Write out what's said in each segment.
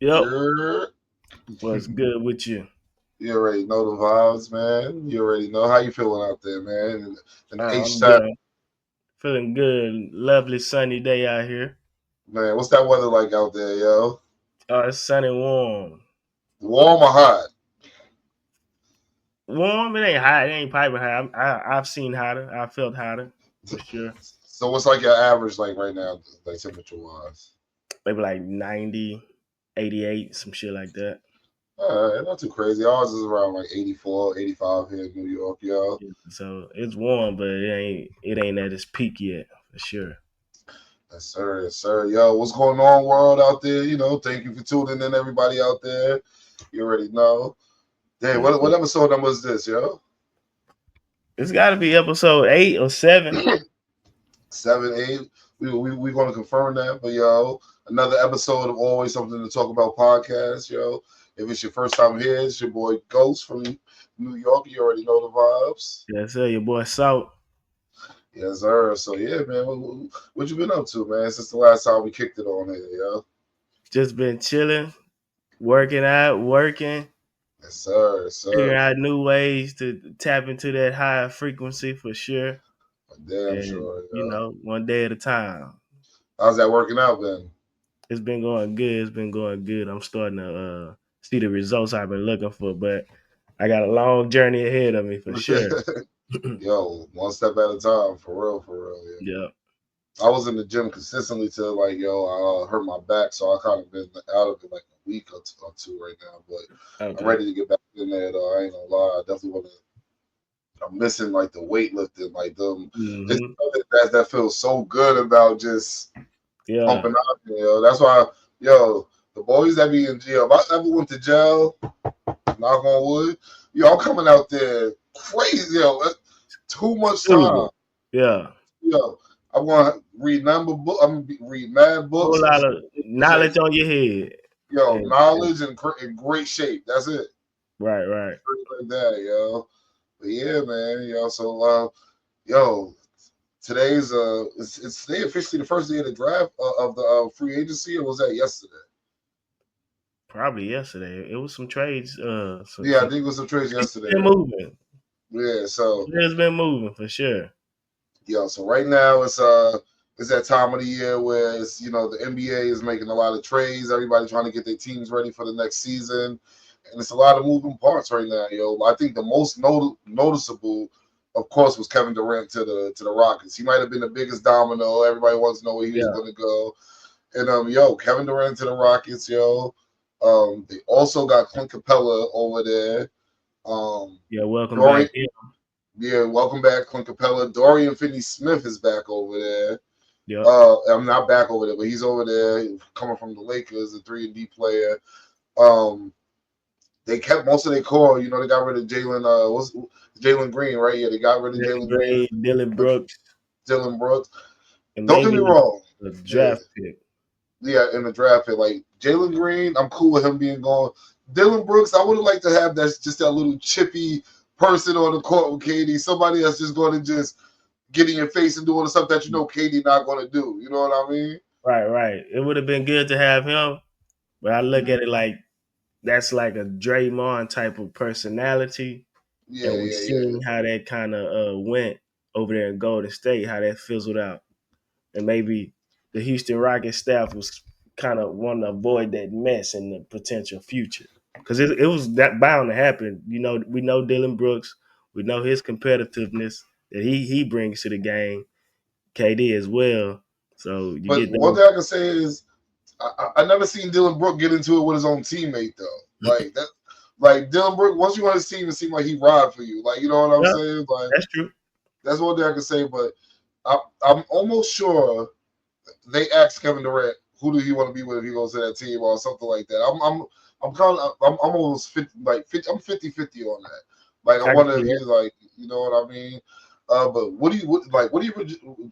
Yep. You're, What's good with you? you already know the vibes, man. You already know how you feeling out there, man. And H I'm side, good. Feeling good. Lovely sunny day out here. man. What's that weather like out there, yo? Oh, it's sunny warm. Warm or hot? Warm, it ain't hot. It ain't piping hot. I've seen hotter. I felt hotter for sure. So what's like your average like right now, like temperature wise? Maybe like 90, 88, some shit like that. Not too crazy. Ours is around like 84, 85 here in New York, yo. So it's warm, but it ain't at its peak yet for sure. Yes, sir. Yes, sir. Yo, what's going on, world out there? Thank you for tuning in, everybody out there. You already know. Damn, Yeah. what episode number is this, yo? It's got to be episode 8 or 7. 7, 8. We going to confirm that. But yo, another episode of Always Something to Talk About podcast, yo. If it's your first time here, it's your boy Ghost from New York. You already know the vibes. Yeah, sir. Your boy Salt. Yes, sir. So yeah, man, what you been up to, man? Since the last time we kicked it on here, yo. Just been chilling, working out, working. Yes, sir. Yes, Figuring sir. out new ways to tap into that higher frequency for sure. Damn And, sure, yo. one day at a time. How's that working out, then? It's been going good. It's been going good. I'm starting to see the results I've been looking for, but I got a long journey ahead of me for sure. Yo, one step at a time, for real. Yeah. Yeah. I was in the gym consistently till like I hurt my back, so I kind of been out of it like a week or two right now. But I'm Okay. ready to get back in there. Though I ain't gonna lie, I definitely want to. I'm missing like the weightlifting, like them. It's Hmm. that feels so good about just Yeah. pumping out. That's why, yo, the boys that be in jail. If I ever went to jail, knock on wood, yo, I'm coming out there crazy, yo. Too much time. Stupid. Yeah. Yo, I want to read number book. I'm gonna read mad books Whole and lot of knowledge on your head. And knowledge and in great shape. That's it. right, right. Straight like that, yo. But yeah, man, yo. So, yo, today's it's today officially the first day of the draft of the free agency, or was that yesterday? Probably yesterday. It was some trades. Yeah, I think it was some trades It's yesterday. been moving. Yeah, so It's been moving for sure. yo, so right now it's that time of the year where it's the NBA is making a lot of trades. Everybody trying to get their teams ready for the next season, and it's a lot of moving parts right now, yo. I think the most noticeable, of course, was Kevin Durant to the Rockets. He might have been the biggest domino. Everybody wants to know where he was Yeah. going to go, and yo, Kevin Durant to the Rockets, yo. They also got Clint Capella over there. Um, Yeah. Welcome back. Dorian, yeah, welcome back, Clint Capella. Dorian Finney-Smith is back over there. Yep. I'm not back over there, but he's over there coming from the Lakers, a 3-and-D player. Um, they kept most of their core. They got rid of Jalen. What's Jalen Green, right? Yeah, they got rid of Jalen Jalen Green, Green, Dylan Brooks, Dylan Brooks. and Don't get me maybe wrong. a Yeah, draft pick. yeah, in the draft pick, like Jalen Green, I'm cool with him being gone. Dylan Brooks, I would have liked to have that little chippy person on the court with KD, somebody that's just going to just get in your face and do all the stuff that KD not going to do. You know what I mean? Right, right. It would have been good to have him, but I look at it like that's like a Draymond type of personality, Yeah, and we yeah, yeah. seen how that kind of went over there in Golden State, how that fizzled out, and maybe the Houston Rockets staff was kind of wanting to avoid that mess in the potential future because it was that bound to happen. We know Dylan Brooks, we know his competitiveness that he brings to the game, KD as well. So you But get one those. thing I can say is I never seen Dylan Brooks get into it with his own teammate though. Like that, like Dylan Brooks. Once you on his team, it seems like he ride for you. Like you know what I'm Yeah, saying? Like that's true. that's one thing I can say. But I'm almost sure they asked Kevin Durant who do he want to be with if he goes to that team or something like that. I'm kind of I'm almost 50, like 50, I'm 50-50 on that. Like I I can wonder see if that. he's like you know what I mean. But what are your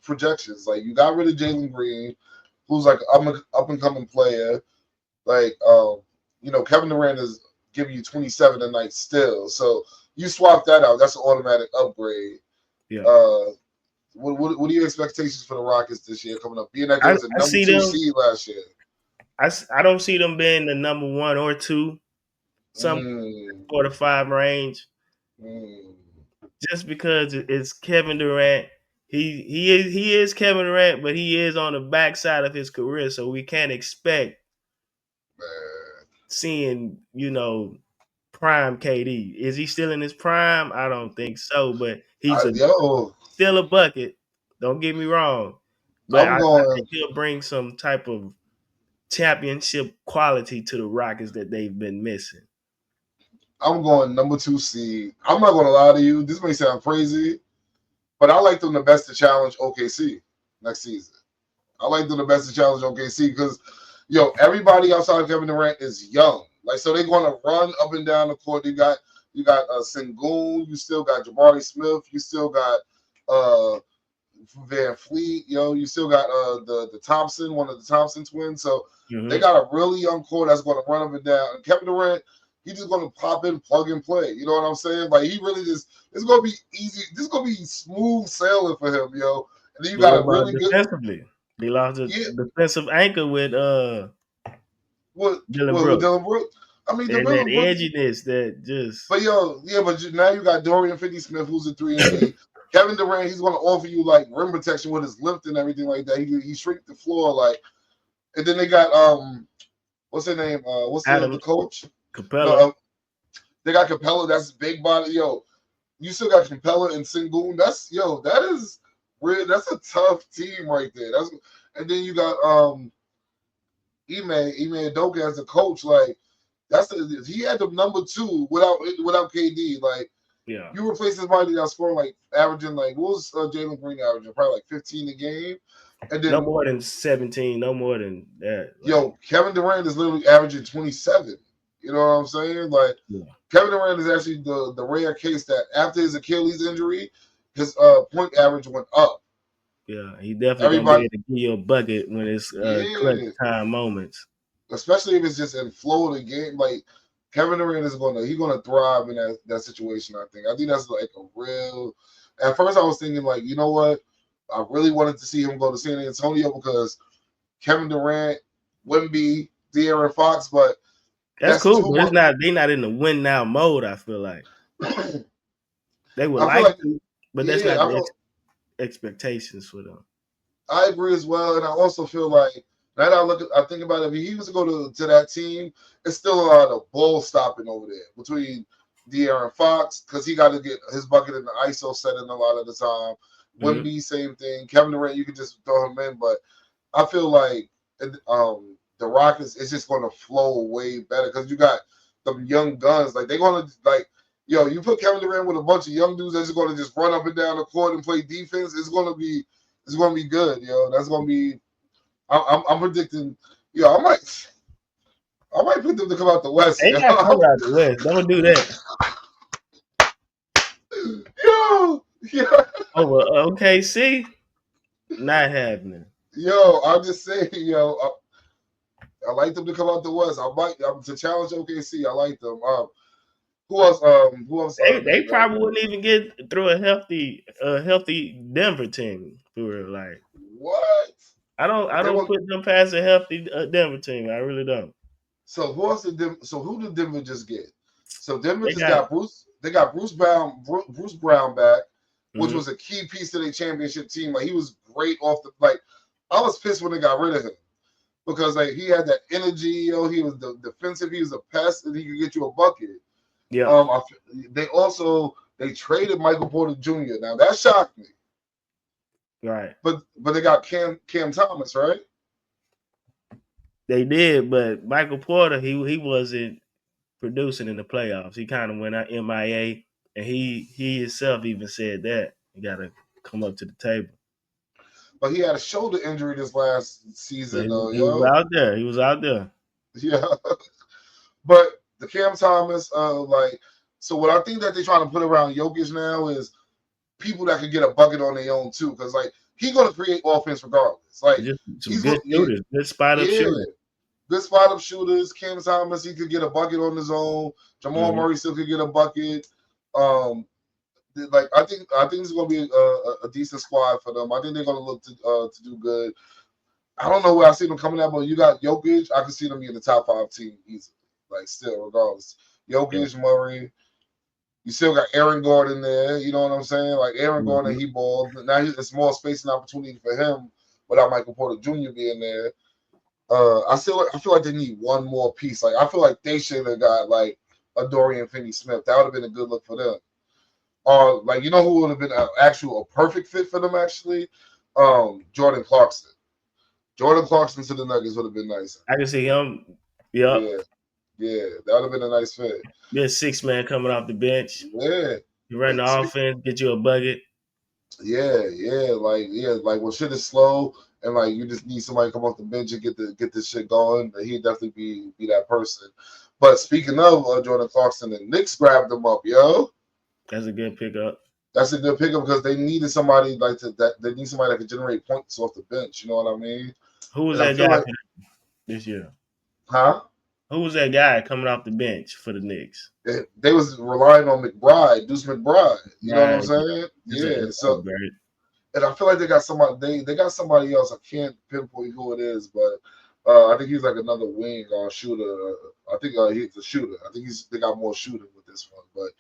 projections? Like you got rid of Jalen Green, who's like I'm an up and coming player. Like Kevin Durant is giving you 27 a night still. So you swap that out, that's an automatic upgrade. Yeah, Uh, what are your expectations for the Rockets this year coming up? Being that they I, was a I number see two them. seed last year. I don't see them being the number 1 or 2, some Mm, 4 to 5 range, mm. just because it's Kevin Durant. He is Kevin Durant, but he is on the backside of his career, so we can't expect Man. seeing prime KD. Is he still in his prime? I don't think so, but he's Yo, still a bucket. Don't get me wrong, but I'm I going. think he'll bring some type of championship quality to the Rockets that they've been missing. I'm going number 2 seed. I'm not going to lie to you. This may sound crazy, but I like them the best to challenge OKC next season. I like them the best to challenge OKC because, everybody outside of Kevin Durant is young. Like, so they're going to run up and down the court. You got Sengun. You still got Jabari Smith. You still got uh Van Fleet. You still got the Thompson, one of the Thompson twins. So they Mm-hmm. got a really young core that's going to run up and down. And Kevin Durant, he's just going to pop in, plug and play. You know what I'm saying? Like he really just it's going to be easy. This is going to be smooth sailing for him, yo. And then you But what got a about really good defensively? They lost a yeah. defensive anchor with What Dylan with Brooks. Dylan Brooks? I mean, the And that Dylan Brooks, edginess that just but now you got Dorian Finney-Smith, who's a 3 and D. Kevin Durant, he's going to offer you like rim protection with his lift and everything like that. He shrink the floor like. And then they got what's their name? What's the Adam coach? No, Capella. they got Capella. That's big body. Yo, you still got Capella and Sengun. That is weird. That's a tough team right there. And then you got Ime Adoka as a coach. Like he had the number 2 without KD. Like Yeah. you replace somebody that's scoring like averaging like what was Jalen Green averaging? Probably like 15 a game. And No then more than 17, no more than that. Like, Kevin Durant is literally averaging 27. You know what I'm saying? Like yeah. Kevin Durant is actually the rare case that after his Achilles injury, his point average went up. Yeah, he definitely gonna be Everybody, able to give you a bucket when it's clutch yeah, time moments. especially if it's just in flow of the game. Like Kevin Durant is gonna thrive in that situation. I think that's like a real. At first, I was thinking like, you know what? I really wanted to see him go to San Antonio because Kevin Durant, Wemby, De'Aaron Fox, but That's that's cool, too but much. they not in the win now mode. I feel like they would I feel like like, to, but that's yeah, not the expectations for them. I agree as well, and I also feel like now that I think about it. If he was to go to that team, it's still a lot of ball stopping over there between De'Aaron Fox because he got to get his bucket in the ISO setting a lot of the time. Mm-hmm. Wemby, same thing. Kevin Durant, you can just throw him in, but I feel like the Rockets is just going to flow way better because you got the young guns. Like they're going to like. You put Kevin Durant with a bunch of young dudes that's going to just run up and down the court and play defense. It's gonna be good, That's gonna be. I'm predicting. I might put them to come out the West, They not coming out the West. Don't do that. yo, yo, Over OKC, not happening. I'm just saying, I like them to come out the West. To challenge OKC. I like them. Who else? Who else? They probably wouldn't even get through a healthy Denver team. For real. Like What? I They don't want. put them past a healthy Denver team. I really don't. So who else So who did Denver just get? So Denver They just got got Bruce. They got Bruce Brown. Bruce Brown back, which mhm. was a key piece to their championship team. Like he was great off the like. I was pissed when they got rid of him because like he had that energy. He was defensive. He was a pest, and he could get you a bucket. Yeah, Um, I, they traded Michael Porter Jr. Now that shocked me, right. but they got Cam Thomas, right? They did, but Michael Porter he wasn't producing in the playoffs. He kind of went out MIA, and he himself even said that he got to come up to the table. But he had a shoulder injury this last But season, though, he was yo. out there. He was out there. Yeah. But the Cam Thomas, so what I think that they're trying to put around Jokic now is people that can get a bucket on their own too, because like he's gonna create offense regardless. Like Just some he's good going, yeah, shooters, good spot up yeah, shooters. good spot up shooters. Cam Thomas, he could get a bucket on his own. Jamal Mm-hmm. Murray still could get a bucket. Um, like I think it's gonna be a decent squad for them. I think they're gonna look to do good. I don't know where I see them coming out, but you got Jokic. I can see them being the top 5 team easily. Like still, regardless. Yeah. Jokic, Murray. You still got Aaron Gordon there. You know what I'm saying? Like Aaron Gordon, Mhm. he balled. Now it's more space and opportunity for him without Michael Porter Jr. being there. I feel like they need one more piece. Like I feel like they should have got like a Dorian Finney-Smith. That would have been a good look for them. Or like you know who would have been a perfect fit for them actually? Jordan Clarkson. Jordan Clarkson to the Nuggets would have been nice. I can see him. Yep. Yeah, yeah, that would have been a nice fit. Be a 6-man coming off the bench. Yeah, You run the offense, get you a bucket. like when shit is slow and like you just need somebody to come off the bench and get this shit going. He'd definitely be that person. But speaking of Jordan Clarkson, the Knicks grabbed him up, yo. That's a good pickup. That's a good pickup because they needed somebody that they need somebody that could generate points off the bench. You know what I mean? Who was And I that feel guy like, this year? huh? Who was that guy coming off the bench for the Knicks? They was relying on McBride, Deuce McBride. You know what I'm Right. saying? It's Yeah. an So, upgrade. and I feel like they got somebody. They got somebody else. I can't pinpoint who it is, but I think he's like another wing or shooter. I think he's a shooter. I think they got more shooting with this one. But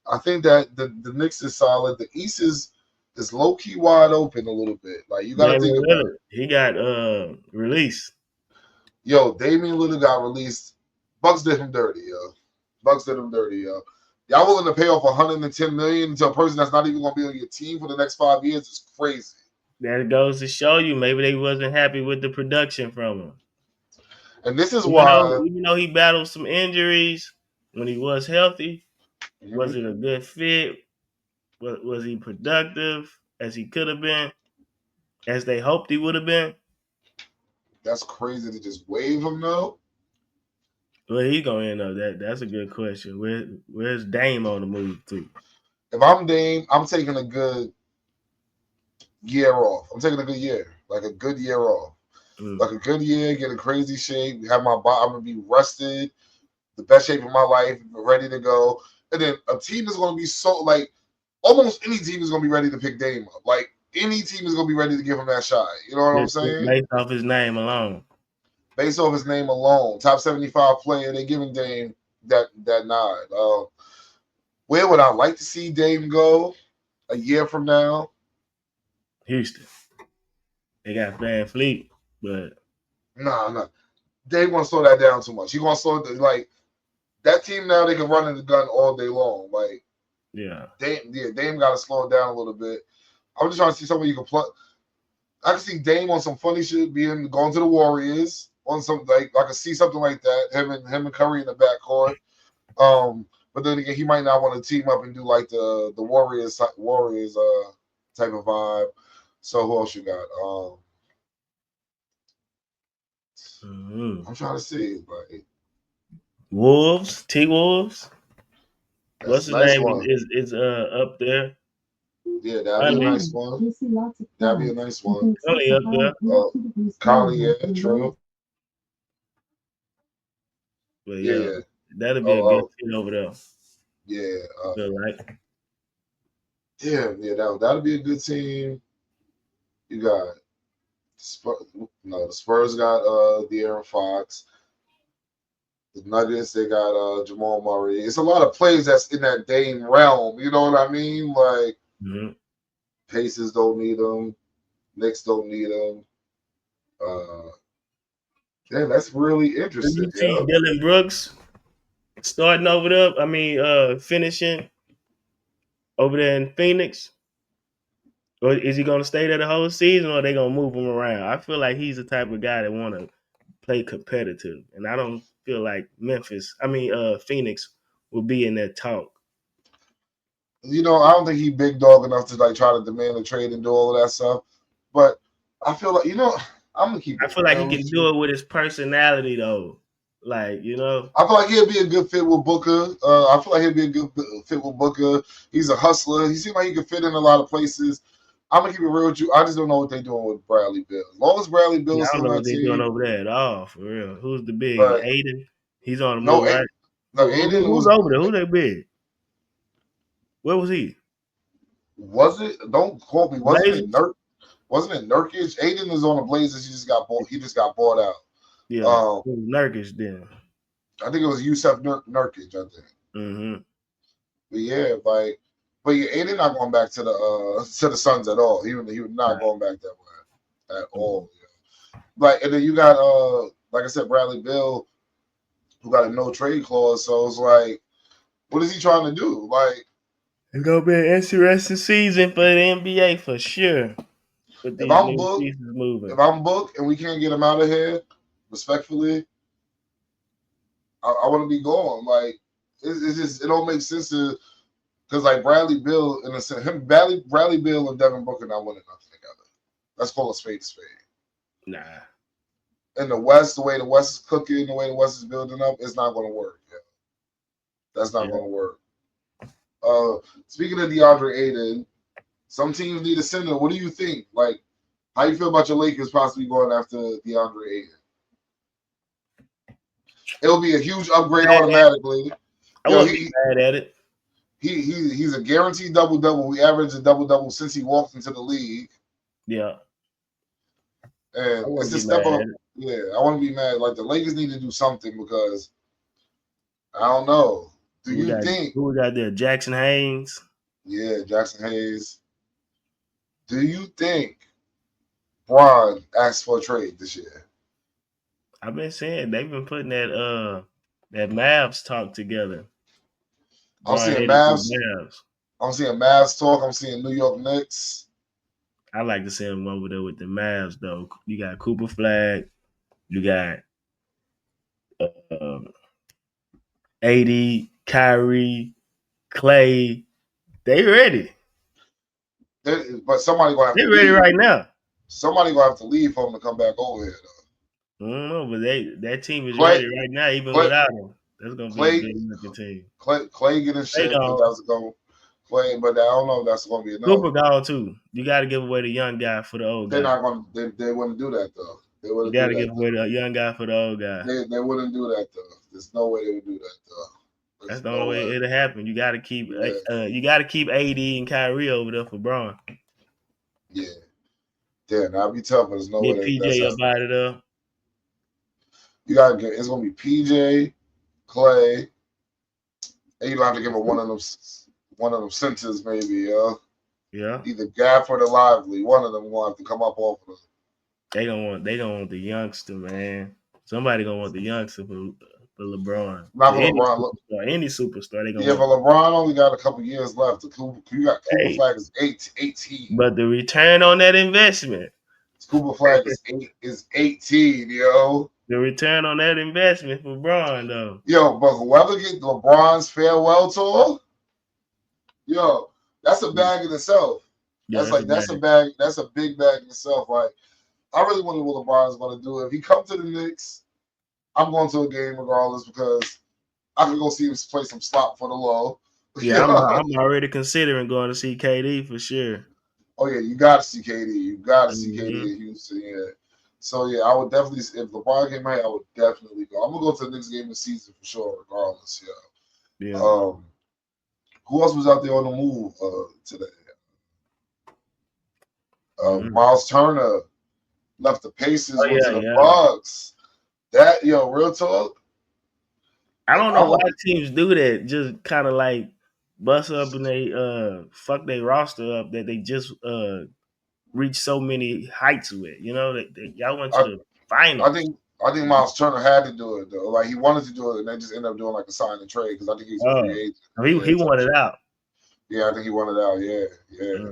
I think that the Knicks is solid. The East is low key wide open a little bit. Like you got to think Damian about Lillard, he got released. yo, Damian Lillard got released. Bucks did him dirty, yo. Bucks did him dirty, yo. Y'all willing to pay off 110 million to a person that's not even gonna be on your team for the next 5 years is crazy. That goes to show you maybe they wasn't happy with the production from him. And this is Even though why even though he battled some injuries when he was healthy, was it a good fit? Was he productive as he could have been, as they hoped he would have been? that's crazy to just waive him though. Where he gonna end up? That's a good question. Where's Dame on the move to? If I'm Dame, I'm taking a good year off. I'm taking a good year, like a good year off, like a good year. Get in crazy shape. Have my body. I'm gonna be rested, the best shape of my life, ready to go. And then a team is gonna be so like almost any team is gonna be ready to pick Dame up. Like any team is gonna be ready to give him that shot. You know what I'm Just saying? based off his name alone. Based off his name alone, top 75 player, they giving Dame that nod. Where would I like to see Dame go a year from now? Houston. They got Van Fleet, but Nah. Dame want to slow that down too much. He gonna slow it like that team now. They can run in the gun all day long. Like yeah. Dame got to slow it down a little bit. I'm just trying to see somebody you can plug. I can see Dame on some funny shit, going to the Warriors on some like I could see something like that. Him and Curry in the backcourt. But then again, he might not want to team up and do like the Warriors type of vibe. So who else you got? I'm trying to see like Wolves, T Wolves. that's What's a his nice name? one. Is up there? Yeah, that'd be a nice one. That'd be a nice one. Only up there. Conley, yeah, true. But Yeah, yeah, yeah. that'll be a good Oh, fit over there. yeah. Feel like. Yeah. That'll be a good team. You got the Spurs got De'Aaron Fox. The Nuggets, they got Jamal Murray. It's a lot of players that's in that Dame realm. You know what I mean? Like Pacers don't need them. Knicks don't need them. Damn, that's really Do interesting, you see yo. Dylan Brooks starting over there? I mean, finishing over there in Phoenix? Or is he going to stay there the whole season, or are they going to move him around? I feel like he's the type of guy that want to play competitive, and I don't feel like Phoenix will be in that talk. You know, I don't think he big dog enough to like try to demand a trade and do all of that stuff. But I feel like I'm gonna keep I it feel like he real can with do you. it with his personality, though. Like I feel like he'll be a good fit with Booker. I feel like he'll be a good fit with Booker. He's a hustler. He seems like he can fit in a lot of places. I'm gonna keep it real with you. I just don't know what they're doing with Bradley Bill. As long as Bradley Bill yeah, is I still don't on know what that they're doing team, over there at all, for real. Who's the big? but Aiden? He's on the no, move, right? no, Aiden Who's was over there? Who's that big? Where was he? was it? Don't quote me. Wasn't it Blazers? Nurk? wasn't it Nurkic? Aiden is on the Blazers. He just got bought out. Yeah, Nurkic then. I think it was Yusef Nurkic. I think. Mm-hmm. But yeah, but yeah, Aiden not going back to the Suns at all. He was not going back that way at all. Yeah. Like, and then you got like I said, Bradley Beal, who got a no trade clause. So it's like, what is he trying to do? Like, it's gonna be an interesting season for the NBA for sure. With these new pieces moving. If I'm booked and we can't get him out of here, respectfully, I want to be gone. Like, it's just it don't make sense to. Because like Bradley Beal, in a sense, Bradley Beal and Devin Booker not winning nothing together. Let's call a spade a spade. Nah. In the West, the way the West is cooking, the way the West is building up, it's not going to work. Yeah. That's not going to work. Speaking of DeAndre Ayton, some teams need a center. What do you think? Like, how you feel about your Lakers possibly going after DeAndre Ayton? It'll be a huge upgrade automatically. I wouldn't be mad at it. He's a guaranteed double-double. We averaged a double-double since he walked into the league. Yeah. And it's a step up. Yeah, I want to be mad. Like, the Lakers need to do something because I don't know. Who we got there? Jackson Hayes. Yeah, Jackson Hayes. Do you think Bron asked for a trade this year? I've been saying they've been putting that Mavs talk together. I'm seeing Mavs. I'm seeing Mavs talk. I'm seeing New York Knicks. I like to see him over there with the Mavs, though. You got Cooper Flag. You got AD, Kyrie, Clay. They ready. But somebody gonna have to ready right now. Somebody gonna have to leave for them to come back over here, though. I don't know, but that team is ready right now, even without him. That's gonna be a good looking team. Clay getting shit, but that's going Clay, but I don't know if that's gonna be enough. Cooper gone too. You got to give away the young guy for the old guy. They're not gonna. They wouldn't do that though. You got to give away the young guy for the old guy. They wouldn't do that though. There's no way they would do that though. That's the only way it'll happen. You got to keep. You got to keep AD and Kyrie over there for Bron. Yeah. Yeah, that'd be tough. But there's no way. PJ up out of there. You gotta get. It's gonna be PJ, Clay, and you gonna have to give him one of them centers maybe. Yeah. Either Gap or the Lively. One of them gonna have to come up off of them. They don't want the youngster, man. Somebody gonna want the youngster for LeBron. Not for LeBron. Any superstar. They gonna but LeBron only got a couple years left. You got Cooper Flag is 18. But the return on that investment. Cooper Flag is 18, yo. The return on that investment for Bron, though. Yo, but whoever gets LeBron's farewell tour, yo, that's a bag in itself. Yeah, that's a bag. That's a big bag in itself. Like, I really wonder what LeBron's going to do. If he comes to the Knicks, I'm going to a game regardless because I can go see him play some slop for the low. Yeah, I'm already considering going to see KD for sure. Oh yeah, you got to see KD. You got to see KD in Houston. Yeah. So yeah, I would definitely. If LeBron came here, I would definitely go. I'm gonna go to the next game of the season for sure, regardless. Yeah. Yeah. Who else was out there on the move today? Miles Turner left the Pacers, went to the Bucks. That real talk. I don't know why teams do that. Just kind of like bust up and they fuck their roster up that they just reach so many heights with. Y'all went to the finals. I think Miles Turner had to do it though. Like he wanted to do it, and they just ended up doing like a sign and trade because I think he was a free agent. He wanted out. Yeah, I think he wanted out. Yeah.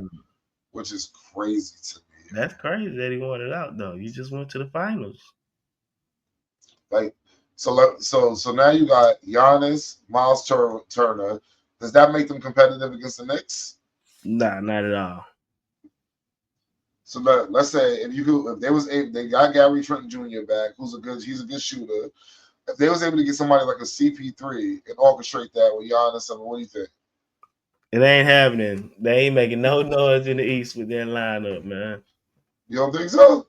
Which is crazy to me. That's crazy that he wanted out though. You just went to the finals. Like so now you got Giannis, Miles Turner. Does that make them competitive against the Knicks? Nah, not at all. So let's say if they got Gary Trent Jr. back, he's a good shooter. If they was able to get somebody like a CP3 and orchestrate that with Giannis, what do you think? It ain't happening. They ain't making no noise in the East with that lineup, man. You don't think so?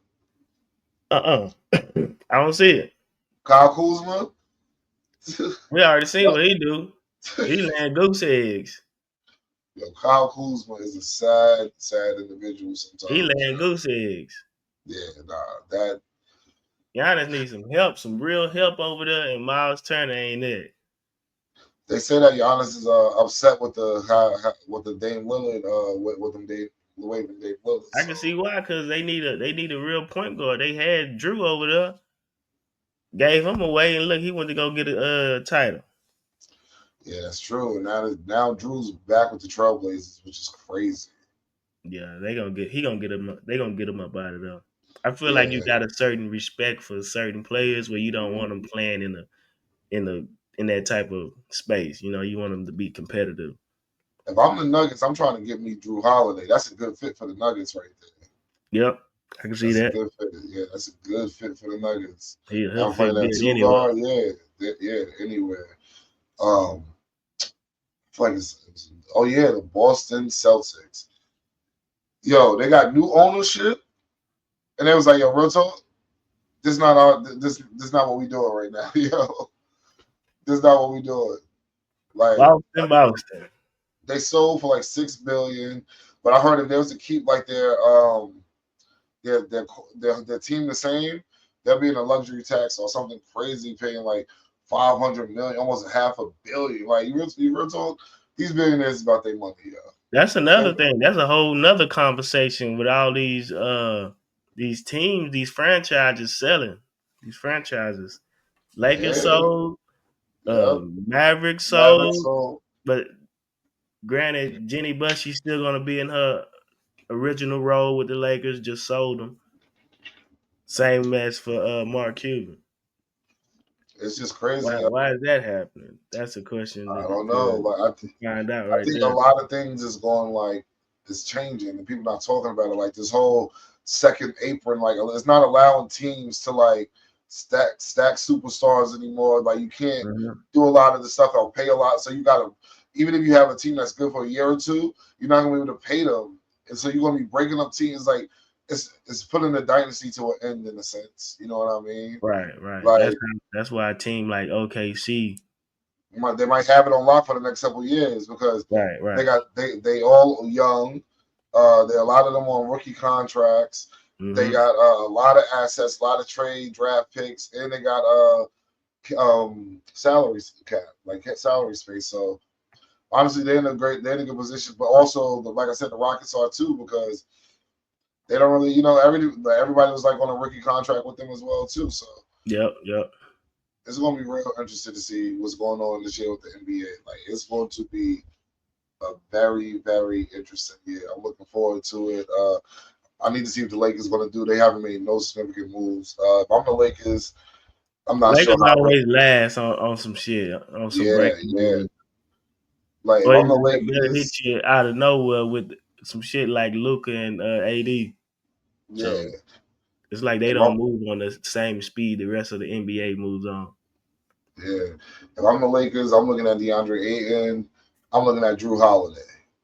I don't see it. Kyle Kuzma? We already seen what he do. He land goose eggs. Yo, Kyle Kuzma is a sad, sad individual He sometimes. laying goose eggs. Yeah, nah, that Giannis needs some help, some real help over there, and Miles Turner ain't it. they say that Giannis is upset with with the Dame Lillard with them Dame waving Dame Lillard. I So can see why, because they need a real point guard. They had Drew over there, gave him away, and look, he went to go get a title. yeah, that's true. And now Drew's back with the Trailblazers, which is crazy. Yeah, he gonna get him. They gonna get him up out of there. I feel like you Yeah. got a certain respect for certain players where you don't want them Mhm. playing in the in that type of space. You know, you want them to be competitive. If I'm the Nuggets, I'm trying to get me Drew Holiday. That's a good fit for the Nuggets right there. Yep, I can see That's a that. good fit. Yeah, that's a good fit for the Nuggets. He'll I'm playing fit that good two anyway. guard. Yeah, yeah, anywhere. Um, like oh yeah, the Boston Celtics. Yo, they got new ownership, and it was like, yo, real talk. This not what we doing right now, yo. This is not what we doing. Like Boston. they sold for like 6 billion, but I heard if they was to keep like their team the same, they'll be in a luxury tax or something crazy, paying like 500 million, almost a half a billion. Like you real talk, these billionaires about their money, yo. That's They, another thing. That's a whole nother conversation with all these teams, these franchises selling. These franchises. Lakers yeah, sold, yeah. Mavericks Mavericks sold, sold. but granted, Jenny Bussey's still gonna be in her original role with the Lakers, just sold them. Same as for Mark Cuban. It's just crazy. Why is that happening? That's a question I to, don't know. to, Like to find out I right think a there. lot of things is going like it's changing, and people not talking about it. Like this whole second apron, like it's not allowing teams to like stack superstars anymore. Like you can't Mhm. do a lot of the stuff. I'll pay a lot, so you gotta even if you have a team that's good for a year or two, you're not gonna be able to pay them, and so you're gonna be breaking up teams. Like it's putting the dynasty to an end in a sense. You know what I mean? Right. Like That's why a team like OKC. they might have it on lock for the next couple of years because Right. they all young. They a lot of them on rookie contracts. They Hmm. got a lot of assets, a lot of trade draft picks, and they got salary cap, like salary space. So honestly, they're in a good position. But also, like I said, the Rockets are too because they don't really, everybody was like on a rookie contract with them as well too. So Yep. it's going to be real interesting to see what's going on this year with the NBA. Like it's going to be a very, very interesting year. I'm looking forward to it. I need to see what the Lakers going to do. They haven't made no significant moves. If I'm the Lakers, I'm not sure Lakers how. always last on some shit, on some Yeah, breaking yeah. news. Like if Or I'm the they'll hit Lakers, you out of nowhere with some shit like Luca and AD. yeah. So it's like they If don't I'm, move on the same speed the rest of the NBA moves on. yeah. If I'm the Lakers, I'm looking at DeAndre Ayton. I'm looking at Drew Holiday.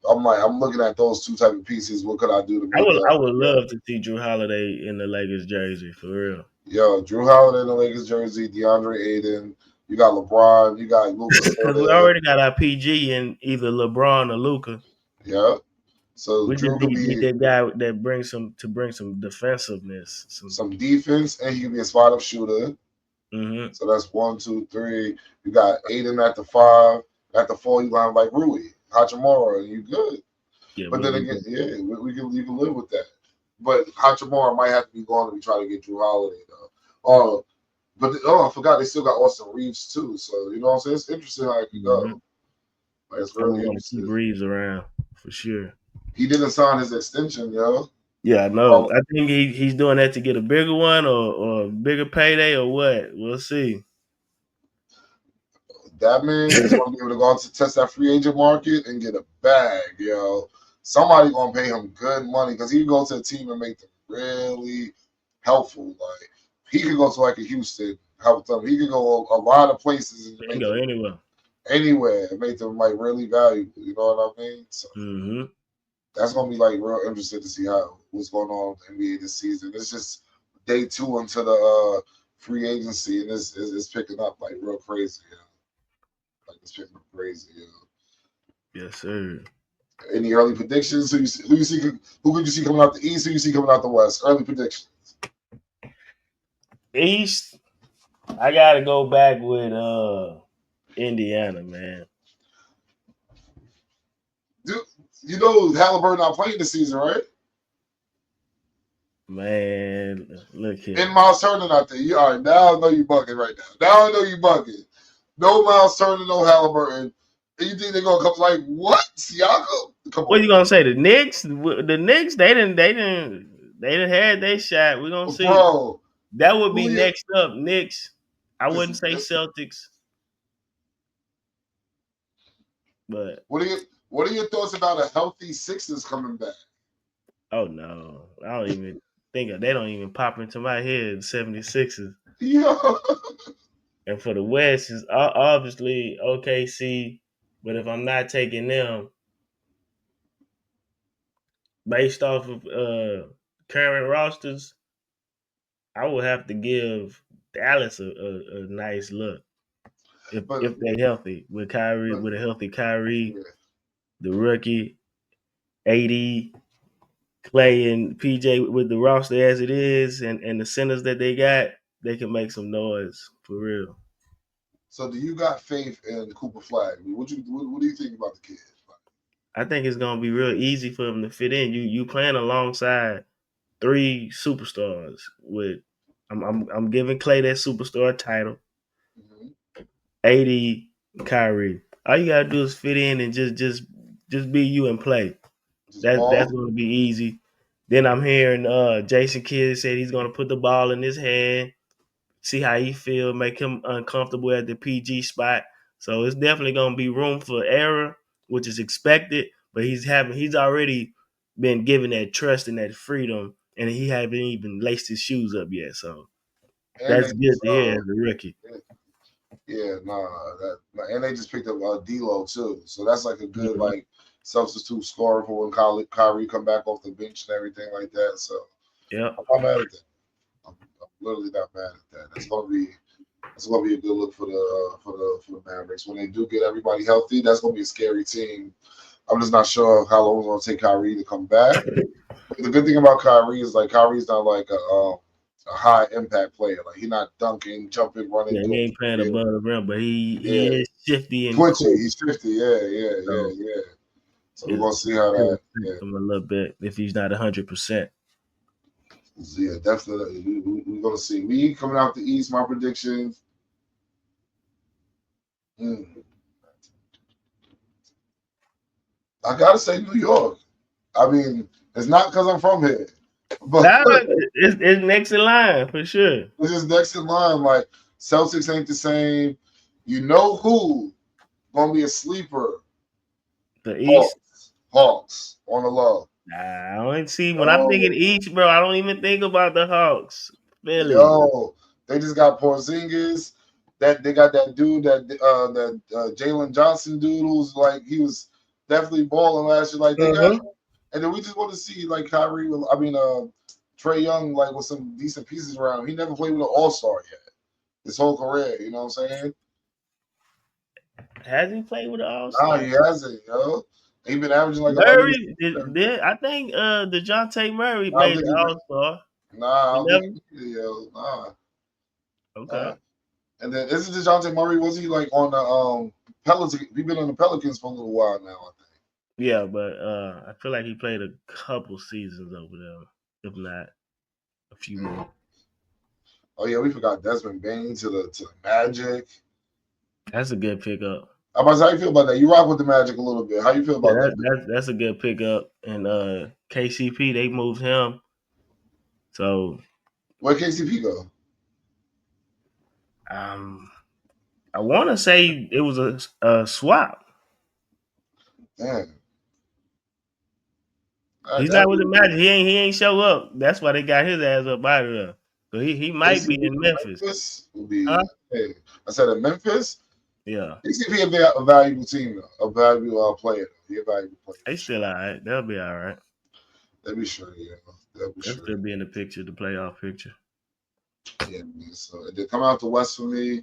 I'm looking at those two type of pieces. What could I do to I make would that I would work out? love to see Drew Holiday in the Lakers jersey for real. Yo, Drew Holiday in the Lakers jersey, DeAndre Ayton. You got LeBron. You got Luca still Because we there. already got our PG in either LeBron or Luca. Yeah. So We just Drew could need be that guy that brings some defensiveness. some defense, and he could be a spot up shooter. Hmm. So that's 1, 2, 3. You got Aiden at the 5. At the 4, you got like Rui, Hachimura, and you good. Yeah, But we'll then be again, good. yeah, we can you can live with that. But Hachimura might have to be gone if we try to get Drew Holiday though. I forgot they still got Austin Reeves too. So you know what I'm saying? It's interesting how it could Hmm. go. Like it's I would really want to keep interesting. Reeves around for sure. He didn't sign his extension, yo. Yeah, I know. Well, I think he's doing that to get a bigger one or a bigger payday or what. We'll see. that man is going to be able to go out to test that free agent market and get a bag, yo. Somebody going to pay him good money because he can go to a team and make them really helpful. Like he could go to like a Houston, help them. He could go a lot of places and He can make go them anywhere. anywhere and make them like really valuable. You know what I mean? So Hmm. that's going to be like real interesting to see how what's going on with the NBA this season. It's just day 2 into the free agency and it's picking up like real crazy. Like it's picking up crazy. Yes, sir. Any early predictions? Who could you see coming out the East? Who you see coming out the West? Early predictions. East, I gotta go back with Indiana, man. Dude, you know Halliburton not playing this season, right? Man, look And here. Miles Turner not there. All right, now I know you bugging right now. Now I know you bugging. No Miles Turner, no Halliburton. And you think they're gonna come like what? Siakam? Come What on, you gonna say? The Knicks? The Knicks? They didn't had their shot. We're gonna see. bro. That would Who be you? next up. Knicks. I This, wouldn't say this, Celtics, but what are your thoughts about a healthy Sixers coming back? oh no, I don't even think they don't even pop into my head. 76ers. Yeah. And for the West is obviously OKC, but if I'm not taking them based off of current rosters, I would have to give Dallas a nice look but, if they're healthy with Kyrie, but with a healthy Kyrie, yeah. the rookie, AD, Clay, and PJ with the roster as it is, and the centers that they got, they can make some noise for real. So do you got faith in Cooper Flag? What do you think about the kid? I think it's gonna be real easy for them to fit in. You playing alongside three superstars with I'm giving Clay that superstar title. Mm-hmm. AD, Kyrie. All you gotta do is fit in and just be you and play. Just That's ball. gonna be easy. Then I'm hearing Jason Kidd said he's gonna put the ball in his hand, see how he feel, make him uncomfortable at the PG spot. So it's definitely gonna be room for error, which is expected. But he's already been given that trust and that freedom, and he haven't even laced his shoes up yet. So And that's they good just to hear as a rookie. yeah, and they just picked up D'Lo too, so that's like a good Mm-hmm. like substitute scorer for when Kyrie come back off the bench and everything like that. So Yep. I'm not mad at that. I'm literally not mad at that. That's gonna be a good look for the Mavericks when they do get everybody healthy. That's gonna be a scary team. I'm just not sure how long it's gonna take Kyrie to come back. The good thing about Kyrie is like Kyrie's not like a high impact player. Like he's not dunking, jumping, running, Yeah, he doing ain't playing yeah, above the rim, but he yeah. is shifty and Twitchy, quick. he's 50. So Yeah. So we're it gonna see how could that. Yeah, affect him a little bit if he's not 100%. so yeah, definitely. We're gonna see me coming out the East. My predictions. Mm, I gotta say New York. I mean, it's not because I'm from here, but Nah, it's next in line for sure. it's just next in line. Like Celtics ain't the same. You know who gonna be a sleeper? The East. Hawks on the low. Nah, I don't see when I'm thinking Yo, East, bro. I don't even think about the Hawks. Philly. yo, they just got Porzingis. That they got that dude that Jalen Johnson dude who's like he was definitely balling last year. Like they got, Uh-huh. and then we just want to see like Kyrie. Trey Young like with some decent pieces around him. He never played with an All Star yet. His whole career, you know what I'm saying? Has he played with the All Nah, Star? he hasn't, yo. He been averaging like 11. Murray did I think DeJounte Murray I don't made think the he. All Star. Nah, I He don't think never? he did, yo. Nah. Okay. And then isn't DeJounte Murray? Was he like on the Pelicans? He been on the Pelicans for a little while now, I think. Yeah, but I feel like he played a couple seasons over there, if not a few more. Oh yeah, we forgot Desmond Bain to the Magic. That's a good pickup. How you feel about that? You rock with the Magic a little bit. How you feel Yeah, about that? that's a good pickup. And KCP, they moved him. So Where KCP go? um I wanna say it was a swap. Damn. He's not That with the Magic. He ain't show up. That's why they got his ass up out of there. So he might be KCP in in Memphis. Memphis will be. Huh? Hey, I said in Memphis. Yeah. KCP a valuable team though, a valuable player. He a valuable player They for sure. still all right. They'll be all right. That'd be sure, yeah. That'd be They'll sure. still be in the picture, the playoff picture. Yeah, man. So they come out the West for me.